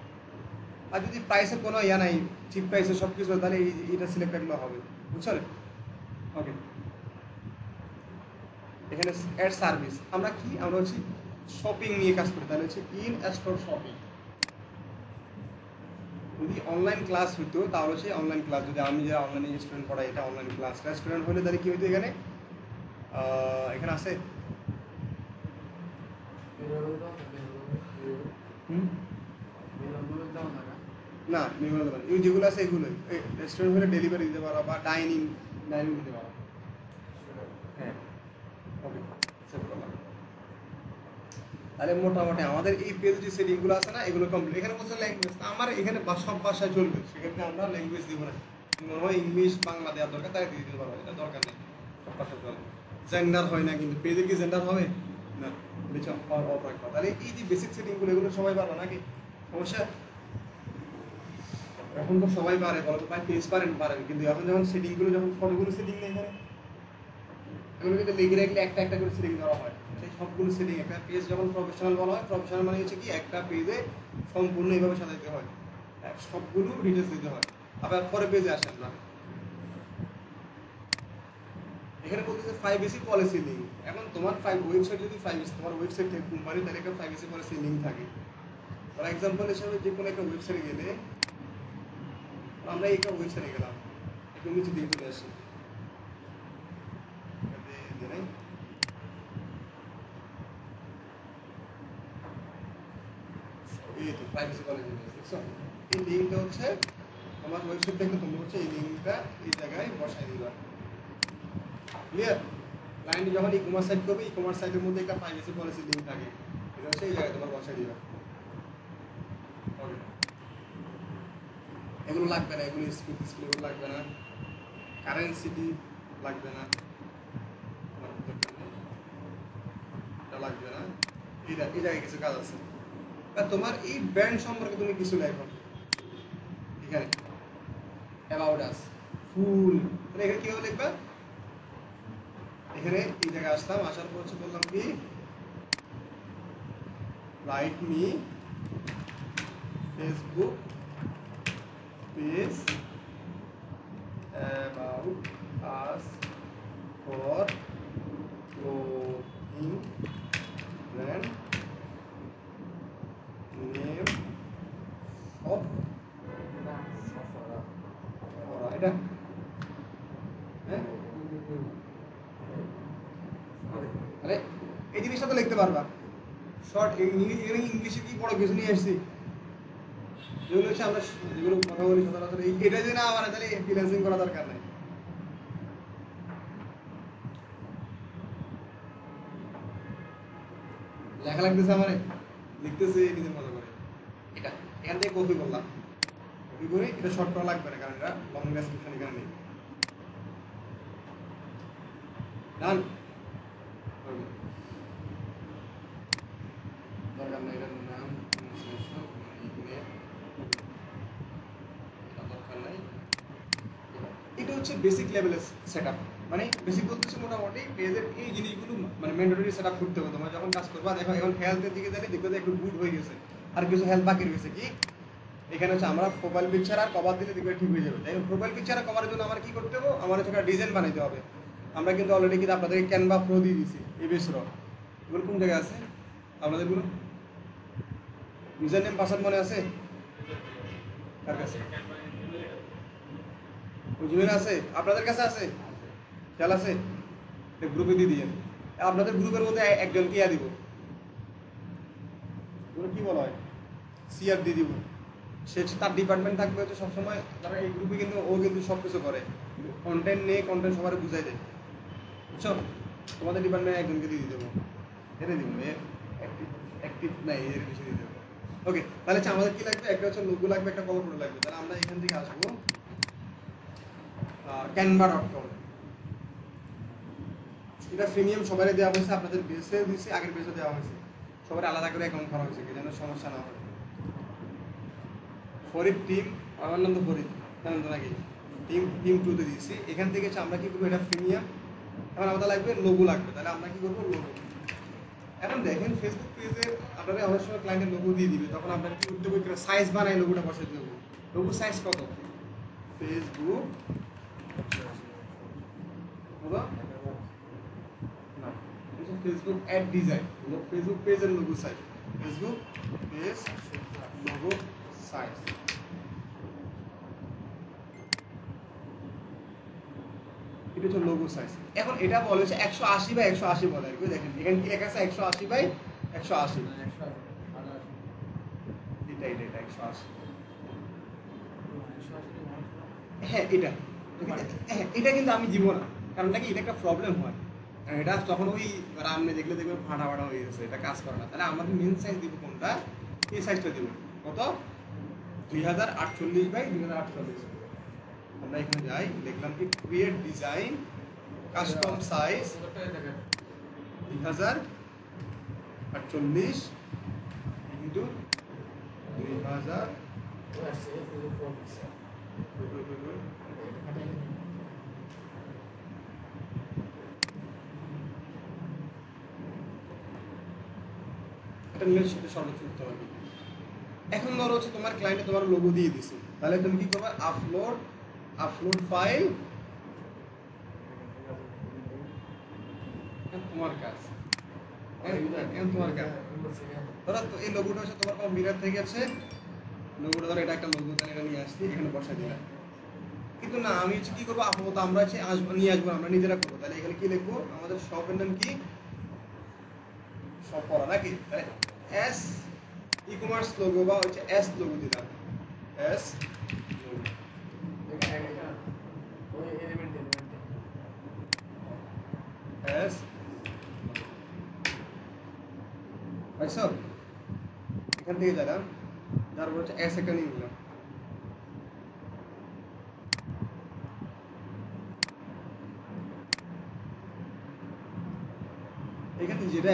আর যদি প্রাইসের কোনো ইয়া নাই, চিপ প্রাইসে সব কিছু, তাহলে এটা সিলেক্ট রাখলে হবে। বুঝছো? ওকে, এখানে অ্যাড সার্ভিস। আমরা কি? আমরা হচ্ছে শপিং নিয়ে কাজ করি। তাহলে হচ্ছে ইন স্টোর শপিং। যদি অনলাইন ক্লাস হইতো তাহলে হচ্ছে অনলাইন ক্লাস। যদি আমি যারা অনলাইনে স্টুডেন্ট পড়াই, এটা অনলাইন ক্লাস। রেস্টুরেন্ট হলে তাহলে কি হইতো? এখানে এখানে আছে না, নির্মাণ দোকান এই যেগুলো আছে এগুলোই। রেস্টুরেন্ট হলে ডেলিভারি দিতে পারো বা ডাইনিং দিতে পারো। হ্যাঁ, ওকে, সেভ করলাম। তাহলে মোটামুটি আমাদের এই পেজ যে সেটিংগুলো আছে না, এগুলো কমপ্লিট। এখানে বলছে ল্যাঙ্গুয়েজ, আমার এখানে সব ভাষায় চলবে, সেক্ষেত্রে আমরা ল্যাঙ্গুয়েজ দিব না। মনে হয় ইংলিশ বাংলা দেওয়ার দরকার, তাই দিয়ে দিতে পারবো, এটা দরকার নেই, সব ভাষায় চলবে। জেন্ডার হয় না, কিন্তু পেজে কি জেন্ডার হবে না, অফ রাখবা। তাহলে এই যে বেসিক সেটিংগুলো এগুলো সবাই পারবে নাকি? সমস্যা? এখন তো সবাই পারে, বলো তো ভাই পেজ পারেন কিন্তু এখন যখন সেটিংগুলো যখন কতগুলো সেটিং নেই এখানে, এগুলো কিন্তু লিখে রাখলে একটা একটা করে সেটিং দেওয়া হয়। সেই সবগুলো সেটিং একটা পেজ যখন প্রফেশনাল বলা হয়, প্রফেশনাল মানে হচ্ছে কি একটা পেজে সম্পূর্ণ এইভাবে সাজাইতে হয়, সবগুলো ডিটেলস দিতে হয়। আবার পরে পেজে আসেন না, এখানে বলতেছে 5AC পলিসি লিঙ্ক। এখন তোমার ওয়েবসাইট যদি 5AC তোমার ওয়েবসাইট থেকে কোম্পানি, তাহলে একটা 5AC পলিসি লিঙ্ক থাকে। ফর এক্সাম্পল হিসাবে যে কোনো একটা ওয়েবসাইটে গেলে, আমরা একটা ওয়েবসাইটে গেলাম, একটু নিচে দিয়ে চলে আসি, এই তো প্রাইভেসি পলিসি দেখছো, এই লিঙ্কটা হচ্ছে আমার ওয়েবসাইট থেকে তোমরা হচ্ছে এই লিঙ্কটা এই জায়গায় বসাই দিবা। ক্লিয়ার? ক্লায়েন্ট যখন ই কমার্স সাইট করবে, ই কমার্স সাইটের মধ্যে একটা প্রাইভেসি পলিসি লিঙ্ক থাকে, এটা হচ্ছে এই জায়গায় তোমার বসাই দিবা। ওকে, এগুলো লাগবে না, এগুলো স্কুল এগুলো লাগবে না, কারেন্সিটি লাগবে না, এটা লাগবে না, এটা এই জায়গায় কিছু কাজ আছে। আর তোমার এই ব্র্যান্ড সম্পর্কে তুমি কিছু লেখো এখানে, অ্যাবাউট আস, ফুল, মানে এখানে কিভাবে লিখবা? এখানে এই জায়গায় আসলাম, আসার পর হচ্ছে বললাম কি right me Facebook page about us for clothing brand name of এটা, হ্যাঁ আরে এই জিনিসটা তো লিখতে পারবা শর্ট। ইংলিশে কি বড় কিছু নিয়ে আসছি, যেগুলো হচ্ছে আমরা যেগুলো কথা বলি সচরাচর, এটা যে না আমার তাহলে ফ্রিল্যান্সিং করা দরকার নাই। লেখা লাগতেছে আমার, লিখতেছে নিজের মতো করে, এটা এখান থেকে কপি করলাম, কপি করে এটা শর্ট করা লাগবে না, কারণ এটা লং ডেসক্রিপশন এখানে নেই। ডান, দরকার নেই এটার নাম, দরকার নাই। এটা হচ্ছে বেসিক লেভেলের সেটআপ, মানে বেসিক বলতেছে মোটামুটি পেজের এই জিনিসগুলো মানে ম্যান্ডেটরি সেটআপ করতে হবে তোমরা যখন কাজ করবা। দেখো এখন হেলথের দিকে গেলে দেখবে একটু গুড হয়ে গেছে, আর কিছু হেল্প বাকি রয়েছে। কি এখানে হচ্ছে আমরা প্রোফাইল পিকচার আর কভার দিলে দেখবে ঠিক হয়ে যাবে। তাই প্রোফাইল পিকচার আর কভারের জন্য আমার কি করতে হবে, আমার হচ্ছে একটা ডিজাইন বানাইতে হবে। আমরা কিন্তু অলরেডি কিন্তু আপনাদেরকে ক্যানভা প্রো দিয়ে দিছি, এই বেসর এগুলো কোন জায়গায় আছে আপনাদেরগুলো? ইউজার নেম পাসওয়ার্ড মনে আছে কার কাছে? বুঝবেন আছে, আপনাদের কাছে আছে, খেয়াল আছে? গ্রুপে দিয়ে দিয়ে আপনাদের গ্রুপের মধ্যে একজনকে ইয়া দিব, কি বলা হয়, সিআর দিয়ে দিব। সে তার ডিপার্টমেন্ট থাকবে হচ্ছে সবসময়, তারা এই গ্রুপে কিন্তু ও কিন্তু সব কিছু করে, কন্টেন্ট নিয়ে কন্টেন্ট সবার বুঝাই দেয়, বুঝছো? তোমাদের ডিপার্টমেন্টে একজনকে দিয়ে দেবো, এটা দিব, অ্যাক্টিভ নাই এর কিছু দিয়ে দেবো। ওকে, তাহলে হচ্ছে আমাদের কি লাগবে, একটা হচ্ছে লোগো লাগবে, একটা কভার ফটো লাগবে। তাহলে আমরা এখান থেকে আসবো canva.com, এটা প্রিমিয়াম সবাই দেওয়া হয়েছে, আপনাদের বেসে দিয়েছে, আগের বেসে দেওয়া হয়েছে, সবার আলাদা করে অ্যাকাউন্ট করা হয়েছে যেন সমস্যা না হয়। ফরিদ টিম, আমার নাম তো ফরিদ, জানেন তো নাকি? টিম 2-তে দিয়েছি। এখান থেকে আমরা কি করবো, এটা প্রিমিয়াম। এখন আমাদের লাগবে লোগো লাগবে, তাহলে আমরা কি করবো, লোগো। এখন দেখেন ফেসবুক পেজে আপনারা অনেক সময় ক্লায়েন্টের লোগো দিয়ে দিবে, তখন আপনার কি করতে হবে, সাইজ বানাই লোগোটা বসে দেবো। লোগো সাইজ কত? ফেসবুক না, ফেসবুক অ্যাড ডিজাইন, ফেসবুক পেজের logo size, Facebook page logo size. এটা হচ্ছে লোগো সাইজ। এখন এটা বলে হচ্ছে 180/180 বলে আর কি। দেখেন এখানে কি লেখা আছে, 180/180। এটা 180। হ্যাঁ এটা কিন্তু আমি দিব না, কারণ নাকি এটা একটা প্রবলেম হয়, এটা তখন ওই রামনে দেখলে দেখবে ফাটা হয়ে গেছে, এটা কাজ করে না। তাহলে আমাদের মেন সাইজ দিব কোনটা, এই সাইজটা দিব কত, 2048/2048। আমরা এখানে যাই, লিখলাম কি create design custom size 2048 into 2000 এটা নিলে সর্বোচ্চ উত্তর হবে। এখন ধরো হচ্ছে তোমার ক্লায়েন্টে তোমার লোগো দিয়ে দিছে, তাহলে তুমি কি করবে, আপলোড ফাইল, তোমার কাজ তোমার কাজ। ধরো তো এই লোগোটা হচ্ছে তোমার কম্পিউটার থেকে আছে, লোগোটা ধরো এটা একটা লোগো, তাহলে এটা নিয়ে আসছি এখানে বসাই দিলাম। কিন্তু না, আমি হচ্ছে কি করবো, আপাতত আমরা হচ্ছে নিয়ে আসবো, আমরা নিজেরা করবো। তাহলে এখানে কি লিখবো, আমাদের শপের নাম কি, শপ করা নাকি, তাহলে এস ই-কমার্স লোগো বা হচ্ছে এস লোগো দিলাম, এস লোগো, এস আচ্ছা এখান থেকে যারা তারপর হচ্ছে এস একটা নিয়ে নিলাম, এখানে যেটা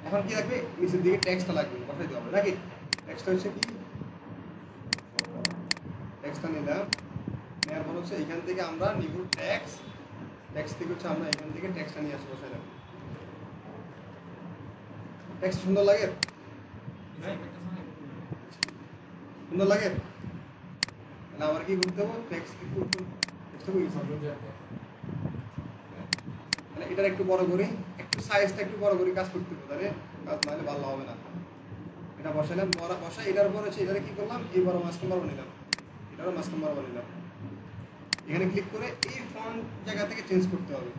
এখন কি লাগবে, নিচের দিকে টেক্সটটা লাগবে, বসাইতে হবে নাকি। টেক্সটটা হচ্ছে কি, টেক্সটটা নিলাম, নেওয়ার পর হচ্ছে এখান থেকে আমরা নিব টেক্সট থেকে হচ্ছে আমরা এখান থেকে টেক্সটটা নিয়ে আসবো, বসাইলাম। টেক্সট সুন্দর লাগে, সুন্দর লাগে, তাহলে আমার কি করতে হবে, মানে এটার একটু বড় করি, একটু সাইজটা একটু বড় করি কাজ করতে হবে, তাহলে কাজ নাহলে ভালো হবে না। এটা বসাইলাম, বসাই এটার উপর হচ্ছে এটারে কি করলাম, এই বড় মাস্ক বরাবর নিলাম, এটারও মাস্ক বরাবর নিলাম। এখানে ক্লিক করে এই ফন্ট জায়গা থেকে চেঞ্জ করতে হবে,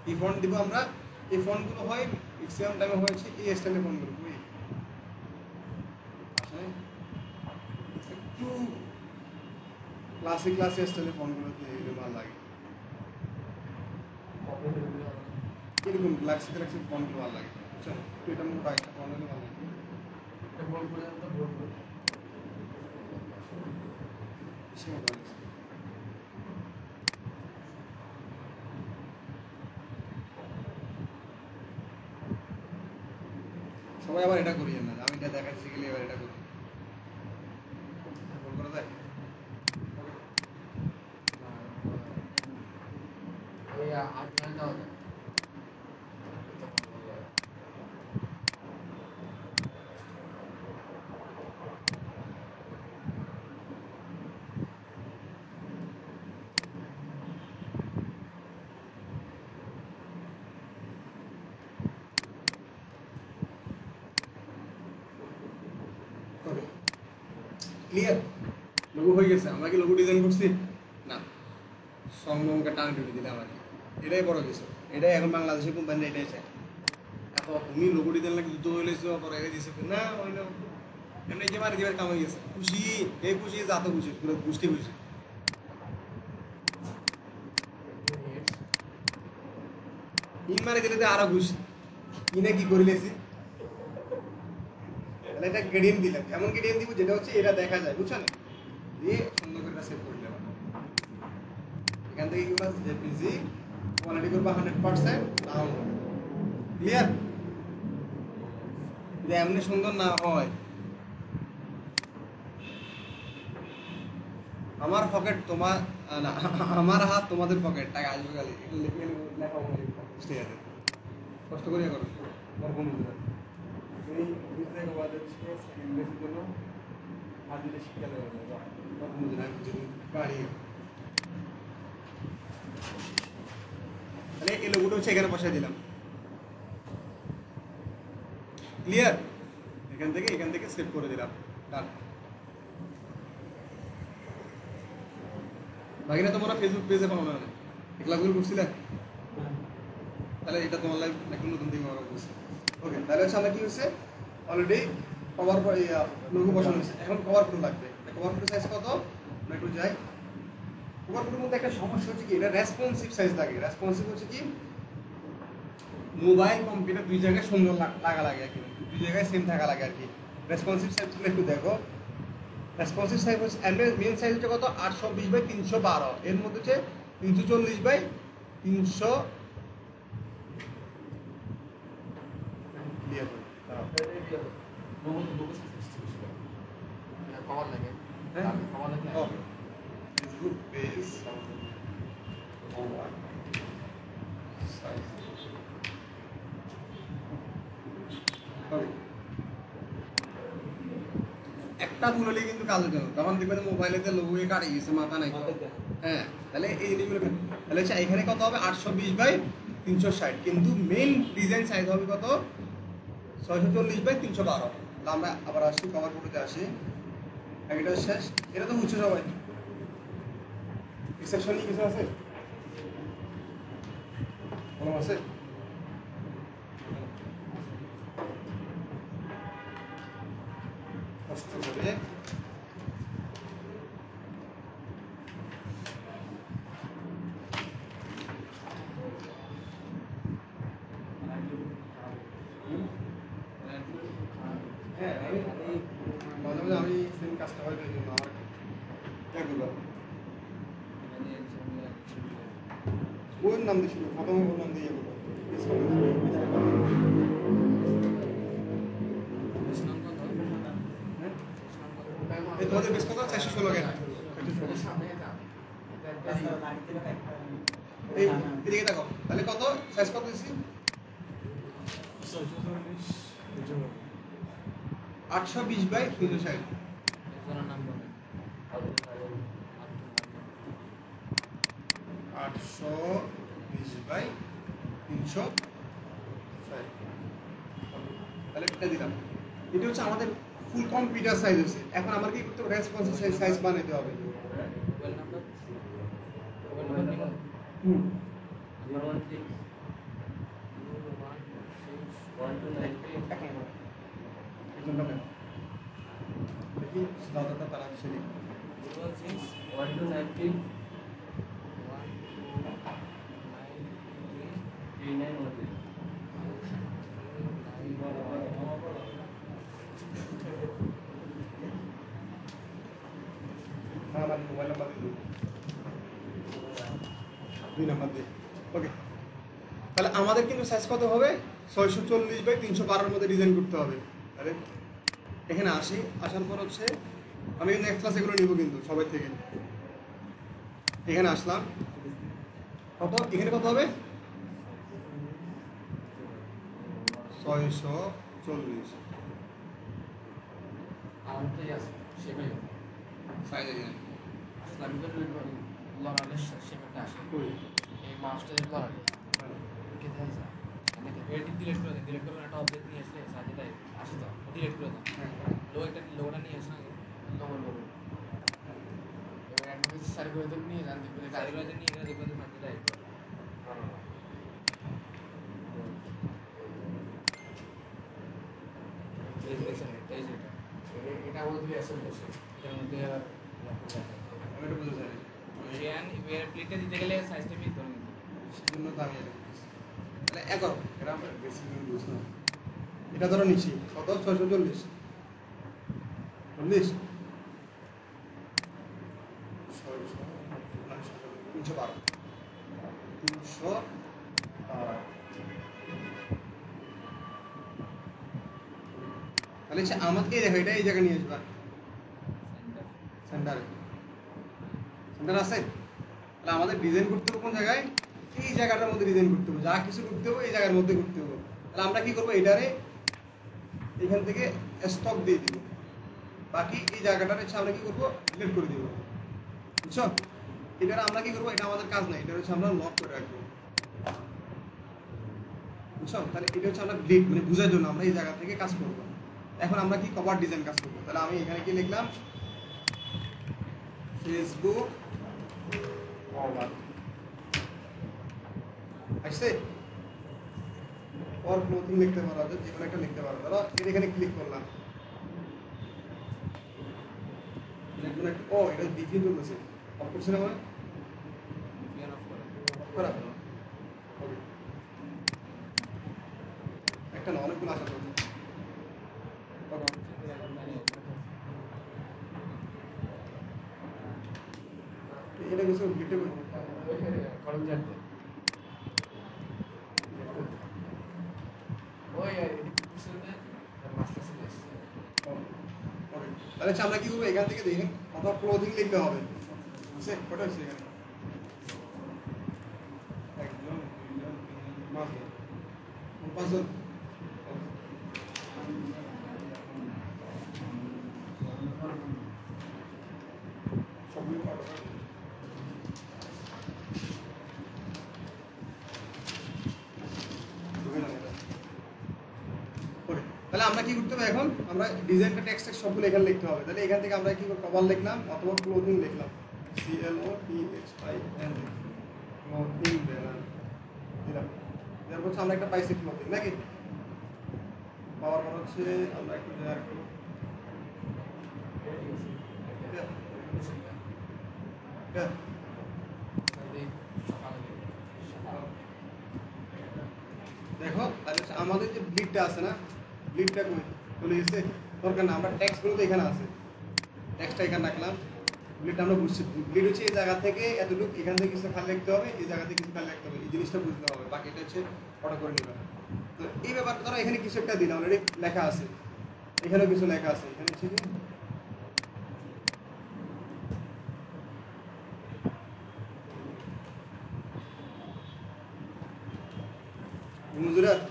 এই ফন্ট দিব আমরা। এই ফন্টগুলো হয় ম্যাক্সিমাম টাইমে হয়েছে এই স্টাইলের ফন্টগুলো, একটু ক্লাসিক স্টাইলের ফন্টগুলো ভালো লাগে, এরকম ক্লাসিক ফন্টগুলো ভালো লাগে, বুঝছেন, একটু এটা মোটা একটা ফন্ট হলে ভালো লাগে। সবাই আবার এটা করিয়েন না, আমি এটা দেখাচ্ছি গেলে এবার এটা করি, ভুল করা যায়। ক্লিয়ার, লোগো হয়ে গেছে। আমরা কি লোগো ডিজাইন করছি না, সংলগ্নকে টান ঢুকে দিলাম আর কি, এটাই বড় কিছু, এটাই এখন বাংলাদেশের কোম্পানি এটাই চায়। এখন তুমি লোগো ডিজাইন লাগে যুদ্ধ হয়ে লেছো করে দিছে না, ওই না এমনি যে মারি দিবার কামাই গেছে, খুশি এই খুশি যা তো খুশি, পুরো গোষ্ঠী খুশি। ইন মারি দিলে তো আরো খুশি, ইনে কি করিলেছি, তাহলে এটা গ্রেডিয়েন্ট দিলাম, এমন গ্রেডিয়েন্ট দিব যেটা হচ্ছে এটা দেখা যায়, বুঝছেন, দিয়ে সুন্দর করে সেভ করে দিলাম। এখান থেকে কি করব, জেপিজি কোয়ালিটি করব 100% ডাউনলোড, ক্লিয়ার। যদি এমনি সুন্দর না হয়, আমার পকেট তোমার না, আমার হাত তোমাদের পকেট, টাকা আসবে খালি, এগুলো লিখে লেখা ঠিক আছে, কষ্ট করে করো আমার কোনো এই বুঝতে বাদ হচ্ছে ইংরেজির জন্য আর দিলে শিক্ষা দেওয়া যায় পারি। তাহলে এই লোগোটা হচ্ছে এখানে বসাই দিলাম, ক্লিয়ার। এখান থেকে সেভ করে দিলাম, ডান। বাকিরা তোমরা ফেসবুক পেজে পাবো না, এগুলো করছিলে, তাহলে এটা তোমার লাইফ একদম নতুন দিকে করছে। ওকে, তাহলে হচ্ছে আমরা কি হচ্ছে অলরেডি কভার লোগো বসানো হয়েছে, এখন কভার ফটো লাগবে। কভার ফটো সাইজ কত, আমরা একটু যাই। কভার ফটোর মধ্যে একটা সমস্যা হচ্ছে কি, এটা রেসপন্সিভ সাইজ লাগে। রেসপন্সিভ হচ্ছে কি, মোবাইল কম্পিউটার দুই জায়গায় সুন্দর লাগা লাগে, দুই দুই জায়গায় সেম থাকা লাগে আর কি। রেসপন্সিভ সাইজ একটু দেখো, রেসপন্সিভ সাইজ হচ্ছে মেন সাইজ হচ্ছে কত 820/312, এর মধ্যে হচ্ছে 340/300 ক্লিয়ার করে কভার লাগে হ্যাঁ কভার লাগে ও ফেসবুক পেজ ওভার সাইজ হবে একটা ভুল হলেই কিন্তু কাজ হতো, তখন দেখবেন মোবাইলেতে লোগো কাটে গেছে, মাথা নাই। হ্যাঁ তাহলে এই জিনিসগুলো তাহলে হচ্ছে এখানে কত হবে 820/360, কিন্তু মেইন ডিজাইন সাইজ হবে কত 640/312। তাহলে আমরা আবার আসি কভার ফটোতে আসি, এটা শেষ। এটা তো বুঝছো সবাই, এক্সেপশনই কিছু আছে কোনো আছে? কষ্ট করে হ্যাঁ আমি মাঝে মাঝে আমি সেম কাজটা হয় এই জন্য আমার এগুলো ওর নাম দিয়ে শুরু, প্রথমে ওর নাম দিয়ে এগুলো এই তোমাদের বেশ কত 416 টাকা এই এদিকে দেখো, তাহলে কত সাইজ কত দিছি 820/360। নাম বলে 820/360, তাহলে এটা দিলাম। এটা হচ্ছে আমাদের ফুল কম্পিউটার সাইজ হচ্ছে। এখন আমার কি করতে হবে, রেসপন্সিভ সাইজ বানাইতে হবে। মোবাইল নাম্বার নিব হুম দেখি দাদাটা তারা সেদিন 129 আমার মোবাইল নাম্বার দিন, 2 নাম্বার দিন। ওকে, তাহলে আমাদের কিন্তু সাইজ কত হবে 640/312 মধ্যে ডিজাইন করতে হবে। তাহলে এখানে আসি, আসার পর হচ্ছে আমি কিন্তু নেক্সট ক্লাস এগুলো নিব কিন্তু সবাই থেকে। এখানে আসলাম, কত এখানে কত হবে 640 আমারটাই আছে সেটাই সাইজ এখানে ইসলামিকের লড়াইয়ের সেটা আসে কই এই মাস্টারের লড়াই কে দেয় যা এডিট ডিলিট করে দেন, ডিলিট করে একটা অবজেক্ট নিয়ে আসলে সাজে দেয় আসে তো ডিলিট করে দেন। হ্যাঁ লোগোটা নিয়ে আসে না লোগো এবার একটা কিছু সারি করে দেন নিয়ে যান দেখবেন সারি করে দেন নিয়ে গেলে দেখবেন সাজে দেয়। এই দেখছেন এই যেটা এটা বলতে আছে বসে এটার মধ্যে আবার আমি এটা বুঝতে চাই প্লেটটা দিতে গেলে সাইজটা ফিট করে নিতে সেজন্য তো আমি এটা করতেছি। তাহলে এগারো এটা আমরা বেশি বুঝলাম। এটা ধরো নিচ্ছি কত 640 312 312 তাহলে আমাকে দেখো এটা এই জায়গায় নিয়ে আসবা সেন্টারে, সেন্টার আছে। তাহলে আমাদের ডিজাইন করতে হবে কোন জায়গায়, এই জায়গাটার মধ্যে ডিজাইন করতে হবে, যা কিছু করতে হবে এই জায়গার মধ্যে করতে হবে। তাহলে আমরা কি করবো, এটারে এখান থেকে স্টক দিয়ে দিব, বাকি এই জায়গাটার হচ্ছে আমরা কি করবো ডিলিট করে দিব, বুঝছো। এটার আমরা কি করবো, এটা আমাদের কাজ নাই, এটা হচ্ছে আমরা লক করে রাখবো, বুঝছো। তাহলে এটা হচ্ছে আমরা গ্রিড মানে বোঝার জন্য আমরা এই জায়গা থেকে কাজ করবো। এখন আমরা কি কভার ডিজাইন কাজ করবো। তাহলে আমি এখানে কি লিখলাম, ফেসবুক কভার আসছে, ফর ক্লোথিং লিখতে পারো, যে কোনো একটা লিখতে পারো। ধরো এখানে ক্লিক করলাম, ও এটা ডিফিন চলতেছে, অফ করছে না মানে করা একটা না অনেকগুলো আসার কথা। কোথায় গেছে গেটে কলম জানতে ওই এদিকে পিছনে মাস্টার চলে এসছে ওকে তাহলে হচ্ছে আমরা কি করবো এখান থেকে দেখি অথবা ক্লোথিং লিখতে হবে বুঝছে কটা হচ্ছে এখানে একজন দুইজন তিনজন পাঁচজন পাঁচজন সবগুলো পারো তাহলে আমরা কি করতে হবে এখন আমরা ডিজাইনটা টেক্সট সবগুলো এখানে লিখতে হবে তাহলে এখান থেকে আমরা কি কভার লিখলাম অথবা ক্লোথিং লিখলাম CLOTHIN ক্লোথিং দিলাম এরপর হচ্ছে আমরা একটা পাইছি ক্লোথিং নাকি পাওয়ার পর হচ্ছে আমরা একটু আর একটু দেখো তাহলে আমাদের যে ব্লিডটা আছে না ব্লিডটা কই চলে গেছে দরকার না আমরা ট্যাক্সগুলো তো এখানে আছে ট্যাক্সটা এখানে রাখলাম ব্লিডটা আমরা বুঝছি ব্লিড হচ্ছে এই জায়গা থেকে এতটুকু এখান থেকে কিছু খালি লিখতে হবে এই জায়গা থেকে কিছু খালি লিখতে হবে এই জিনিসটা বুঝতে হবে বাকিটা হচ্ছে ফটো করে নেবে তো এই ব্যাপারটা ধরো এখানে কিছু একটা দিন অলরেডি লেখা আছে এখানেও কিছু লেখা আছে এখানে হচ্ছে কি মুজুরাত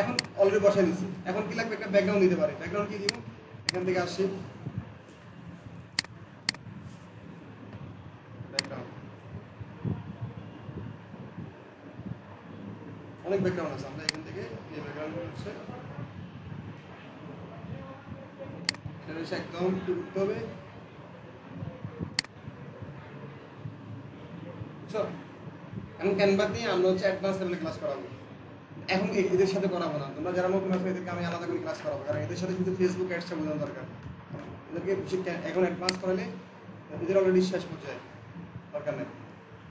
এখন অলরেডি বসাই দিচ্ছি এখন কি লাগবে একটা ব্যাকগ্রাউন্ড দিতে পারে ব্যাকগ্রাউন্ড কি দিব এখান থেকে আসছি ব্যাকগ্রাউন্ড অনেক ব্যাকগ্রাউন্ড আছে আমরা এখান থেকে এই ব্যাকগ্রাউন্ড হচ্ছে এটা হচ্ছে একদম কি করতে হবে এখন ক্যানভা দিয়ে আমরা হচ্ছে অ্যাডভান্স লেভেলে ক্লাস করাবো এখন এদের সাথে করাবো না তোমরা যারা নতুন আছো এদেরকে আমি আলাদা করে ক্লাস করাবো কারণ এদের সাথে কিন্তু ফেসবুক অ্যাডসটা বোঝানো দরকার এদেরকে এখন অ্যাডভান্স করালে এদের অলরেডি শেষ পর্যায়ে দরকার নেই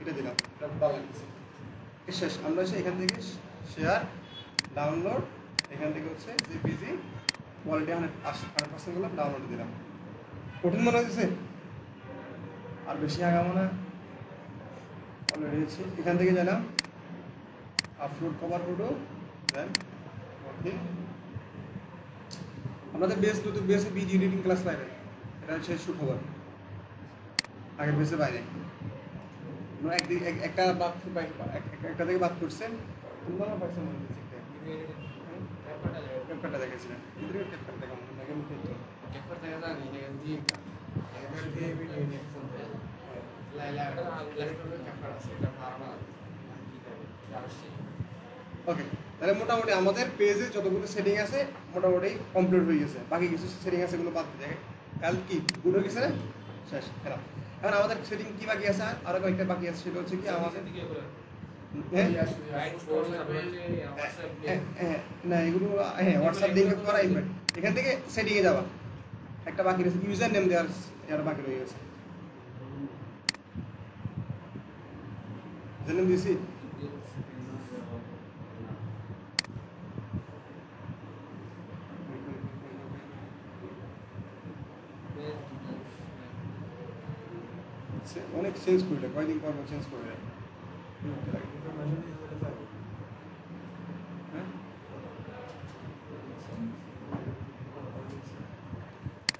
এটা দিলাম এটা ভালো লাগছে শেষ আমরা হচ্ছে এখান থেকে শেয়ার ডাউনলোড এখান থেকে হচ্ছে জেপিজি কোয়ালিটি 100% গুলো ডাউনলোড দিলাম কঠিন মনে হচ্ছে আর বেশি আগামো না অলরেডি হচ্ছে এখান থেকে জানাম আপলোড কভার ফটো দেন ওকে আমাদের বেসে ভিডিও এডিটিং ক্লাস পাইবে এটা হচ্ছে সুখবর আগের বেসে বাইরে আমরা একদিন একটা বাদ একটা থেকে বাদ করছেন তোমরা পাইছেন মনে হচ্ছে ক্যাপকাটটা দেখেছিলেন ভিডিও ক্যাপকাট দেখা মনে লাগে মুখে তো ক্যাপকাট দেখা যায় না এটা দিয়ে এটা দিয়ে ভিডিও নিয়ে শুনতে লাইলা ল্যাপটপে ক্যাপকাট আছে এটা ভালো ওকে তাহলে মোটামুটি আমাদের পেজে যতগুলো সেটিং আছে মোটামুটি কমপ্লিট হয়ে গেছে বাকি কিছু সেটিং আছে এগুলো বাদ দিয়ে কাল কি গুড হয়ে গেছে না শেষ খেলা এখন আমাদের সেটিং কি বাকি আছে আরো কয়েকটা বাকি আছে সেটা হচ্ছে কি আমাদের না এগুলো হ্যাঁ হোয়াটসঅ্যাপ লিঙ্ক করা এখান থেকে সেটিংয়ে যাওয়া একটা বাকি রয়েছে ইউজার নেম দেওয়ার বাকি রয়ে গেছে ইউজার নেম দিয়েছি অনেক চেঞ্জ করলে কয়দিন পর চেঞ্জ করলে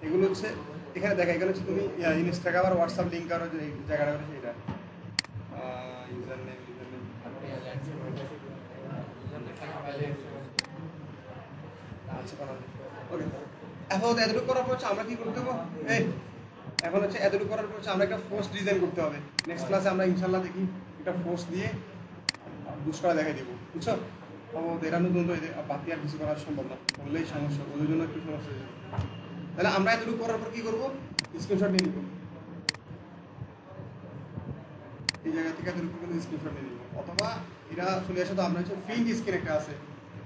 এগুলো হচ্ছে এখানে দেখা এখানে হচ্ছে তুমি ইনস্টাগ্রাম আর হোয়াটসঅ্যাপ লিঙ্ক আরো যে জায়গাটা আছে সেটা ইউজার নেম ওকে এখন এতটুকু করার পর আমরা কি করতে হবে এই এখন হচ্ছে এতটুকু করার পর আমরা একটা পোস্ট ডিজাইন করতে হবে নেক্সট ক্লাসে আমরা ইনশাল্লাহ দেখি একটা পোস্ট দিয়ে বুস্ট করা দেখাই দিব বুঝছো এরা নতুন তো বাকি আর কিছু করা সম্ভব না বললেই সমস্যা ওদের জন্য একটু সমস্যা হয়ে যাবে তাহলে আমরা এতটুকু করার পর কি করবো স্ক্রিনশট নিয়ে নিব এই জায়গা থেকে এতটুকু কিন্তু স্ক্রিনশট নিয়ে নিব অথবা এরা চলে আসে তো আমরা হচ্ছে প্রিন্ট স্ক্রিন একটা আছে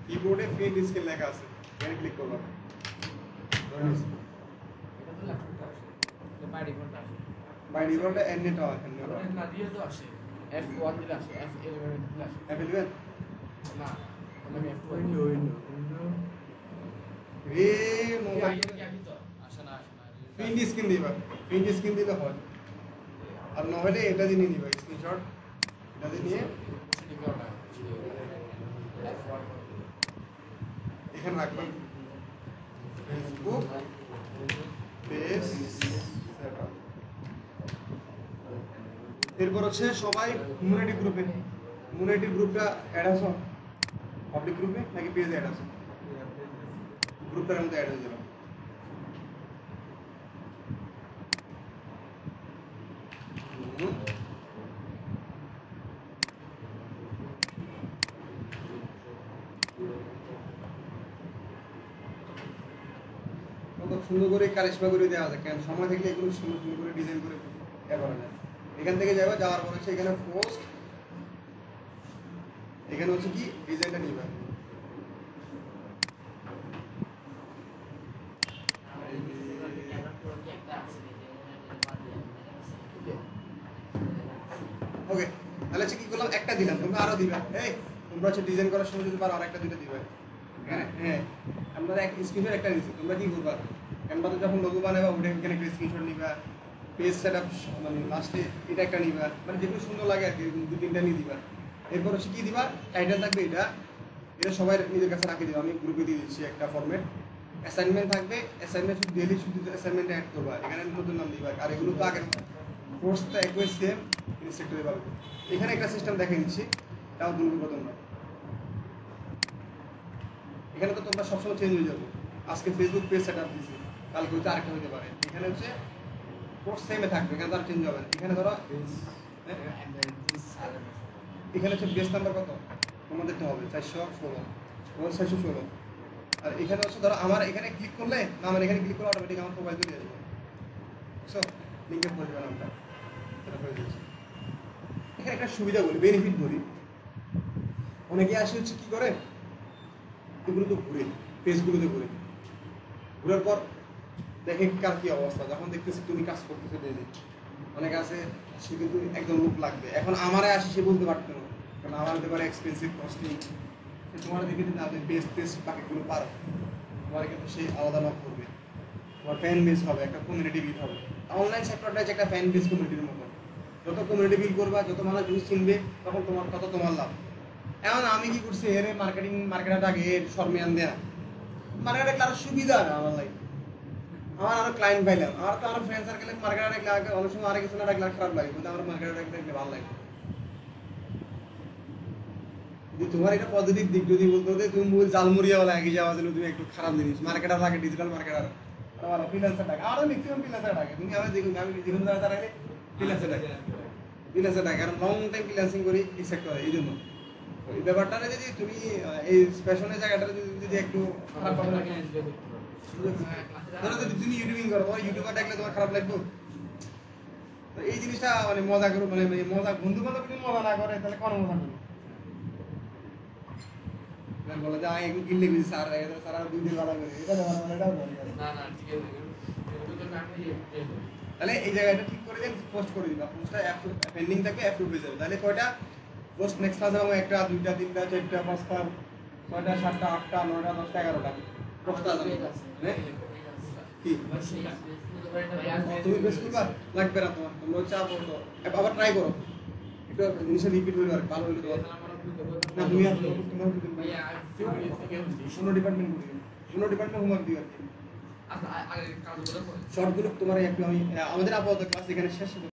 কিবোর্ডে প্রিন্ট স্ক্রিন লেখা আছে এখানে ক্লিক করবো বাই ডিফল্ট এন্ড টাওয়ার না দিয়ে তো আসে F1 দিলে আসে F11 দিলে আসে F11 না আমি F1 রে মোবাইল কি তো আসে না প্রিন্ট স্ক্রিন দিবা, প্রিন্ট স্ক্রিন দিলে হয়। আর না হলে এটা দিয়ে নিবা স্ক্রিনশট, এটা দিয়ে নিয়ে এখানে রাখবেন ফেসবুক পেজ সেটআপ। এরপর হচ্ছে সবাই কমিউনিটি গ্রুপে, কমিউনিটি গ্রুপটা অ্যাড আছো পাবলিক গ্রুপে নাকি পেজে অ্যাড আছো? গ্রুপটার মধ্যে অ্যাড হয়ে যাবে। কত সুন্দর করে কারিশমা করে দেওয়া যায়, কেন সময় থাকলে এগুলো সুন্দর সুন্দর করে ডিজাইন করে করা যায়। এখান থেকে যাবে, যাওয়ার পর হচ্ছে এখানে পোস্ট, এখানে হচ্ছে কি ডিজাইনটা নিবে। ওকে, তাহলে হচ্ছে কি করলাম, একটা দিলাম, তোমরা আরো দিবা। এই তোমরা হচ্ছে ডিজাইন করার সময় যদি পারো আরেকটা দুইটা দিবা। হ্যাঁ হ্যাঁ, আমরা এক স্ক্রিনশট একটা নিছি, তোমরা কি করবা, ক্যানভাতে যখন লোগো বানাবা ওটা এখানে একটা স্ক্রিনশট নিবা, পেজ সেটআপ মানে লাস্টে এটা একটা নিবা, মানে যেগুলো সুন্দর লাগে আর কি দু তিনটা নিয়ে দিবা। এরপর হচ্ছে কি দিবা, টাইটেল থাকবে এটা, এটা সবাই নিজের কাছে রাখে দিবা, আমি গ্রুপে দিয়ে দিচ্ছি একটা ফরম্যাট। অ্যাসাইনমেন্ট থাকবে, অ্যাসাইনমেন্ট শুধু ডেইলি শুধু অ্যাসাইনমেন্ট অ্যাড করবা, এখানে নতুন নাম দিবা। আর এগুলো তো আগের কোর্সটা একই সেম ইনস্ট্রাক্টরে পাবে। এখানে একটা সিস্টেম দেখে দিচ্ছি, তাও দুর্বল না। এখানে তো তোমরা সবসময় চেঞ্জ হয়ে যাবে। আজকে ফেসবুক পেজ সেটআপ দিছি, কালকে হয়তো আরেকটা হতে পারে। এখানে হচ্ছে কোর্স সেমে থাকবে, এখানে তার চেঞ্জ হবে না। এখানে ধরো এখানে হচ্ছে বেস নাম্বার কত তোমাদেরটা হবে 416, 416। আর এখানে হচ্ছে ধরো আমার এখানে ক্লিক করলে, না আমার এখানে ক্লিক করলে অটোমেটিক আমার মোবাইল চলে যাবে। বুঝছো, লিঙ্কে পড়ে যাবে নামটা, সেটা হয়ে যাচ্ছে। এখানে একটা সুবিধা বলি, বেনিফিট বলি। অনেকে আসে হচ্ছে কি করে, এগুলো তো ঘুরে পেজগুলোতে ঘুরে, ঘুরার পর দেখে কার কি অবস্থা, যখন দেখতেছি তুমি কাজ করতেছো ডেইলি, অনেকে আছে সে কিন্তু একদম লোক লাগবে। এখন আমারে আসি সে বলতে পারতো না, কারণ আমার হতে পারে এক্সপেন্সিভ কস্টিং। তোমার দেখে যদি আপনি বেস টেস্ট বাকিগুলো পারো, তোমার কিন্তু সেই আলাদা লাভ করবে, তোমার ফ্যান বেস হবে, একটা কমিউনিটি বিল হবে। অনলাইন সেক্টরটা হচ্ছে একটা ফ্যান বেস কমিউনিটির মতো। যত কমিউনিটি বিল করবা, যত মানুষ জিনিস চিনবে, তখন তোমার লাভ। এখন আমি কি করছি, এর মার্কেটার আগে এর শর্মিয়ান দেয়া মার্কেটে আরো সুবিধা না আমার লাইফ, আমার আরো ক্লায়েন্ট পাইলাম। আমার তো আমার ফ্রেন্ড সার্কেলে মার্কেটার রাখলে অনেক সময় আরেক কিছু না রাখলে খারাপ লাগে, কিন্তু আমার মার্কেটার রাখলে ভালো লাগে। যদি তোমার এটা পজিটিভ দিক যদি বলতে হতে, তুমি মূল জালমুড়িয়া বলা একই যাওয়া ছিল, তুমি একটু খারাপ জিনিস মার্কেটার লাগে, ডিজিটাল মার্কেটার আমার ফ্রিল্যান্সার ডাকে, আমারও ম্যাক্সিমাম ফ্রিল্যান্সার ডাকে। তুমি আমি দেখুন, আমি দেখুন তারা ফ্রিল্যান্সার ডাকে, কারণ লং টাইম ফ্রিল্যান্সিং করি এই সেক্টরে। এই জন্য এই ব্যাপারটা যদি তুমি এই স্পেশনের জায়গাটা যদি একটু খারাপ ভাবে লাগে, ধরো যদি তুমি ইউটিউবিং করো, তোমার ইউটিউবার ডাকলে তোমার খারাপ লাগবে। তো এই জিনিসটা মানে মজা করো, মানে মজা বন্ধু বান্ধব যদি মজা না করে তাহলে কোনো মজা করবে। বলে যে আমি একটু কিনলে গেছি স্যার, স্যার আর 2 দিন ভালো করে এটা দেওয়া মানে এটাও না না ঠিক আছে। তাহলে এই জায়গাটা ঠিক করে দেন, পোস্ট করে দিবা। পোস্টটা পেন্ডিং থাকবে, অ্যাপ্রুভ হয়ে যাবে। তাহলে কয়টা পোস্ট নেক্সট ক্লাসে পাবো? 1টা 2টা 3টা 4টা 5টা 6টা 7টা 8টা 9টা 10টা 11টা পোস্ট আছে। কি তুমি বেশ করবা, লাগবে না তোমার, তোমরা চাপ করো, আবার ট্রাই করো, একটু জিনিসটা রিপিট হইলো আর ভালো হইলো। না তুমি আর তোমার অন্য ডিপার্টমেন্ট হোমওয়ার্ক দিও আর কি। শর্টগুলো তোমার একটু আমি আমাদের আপাতত ক্লাস এখানে শেষ।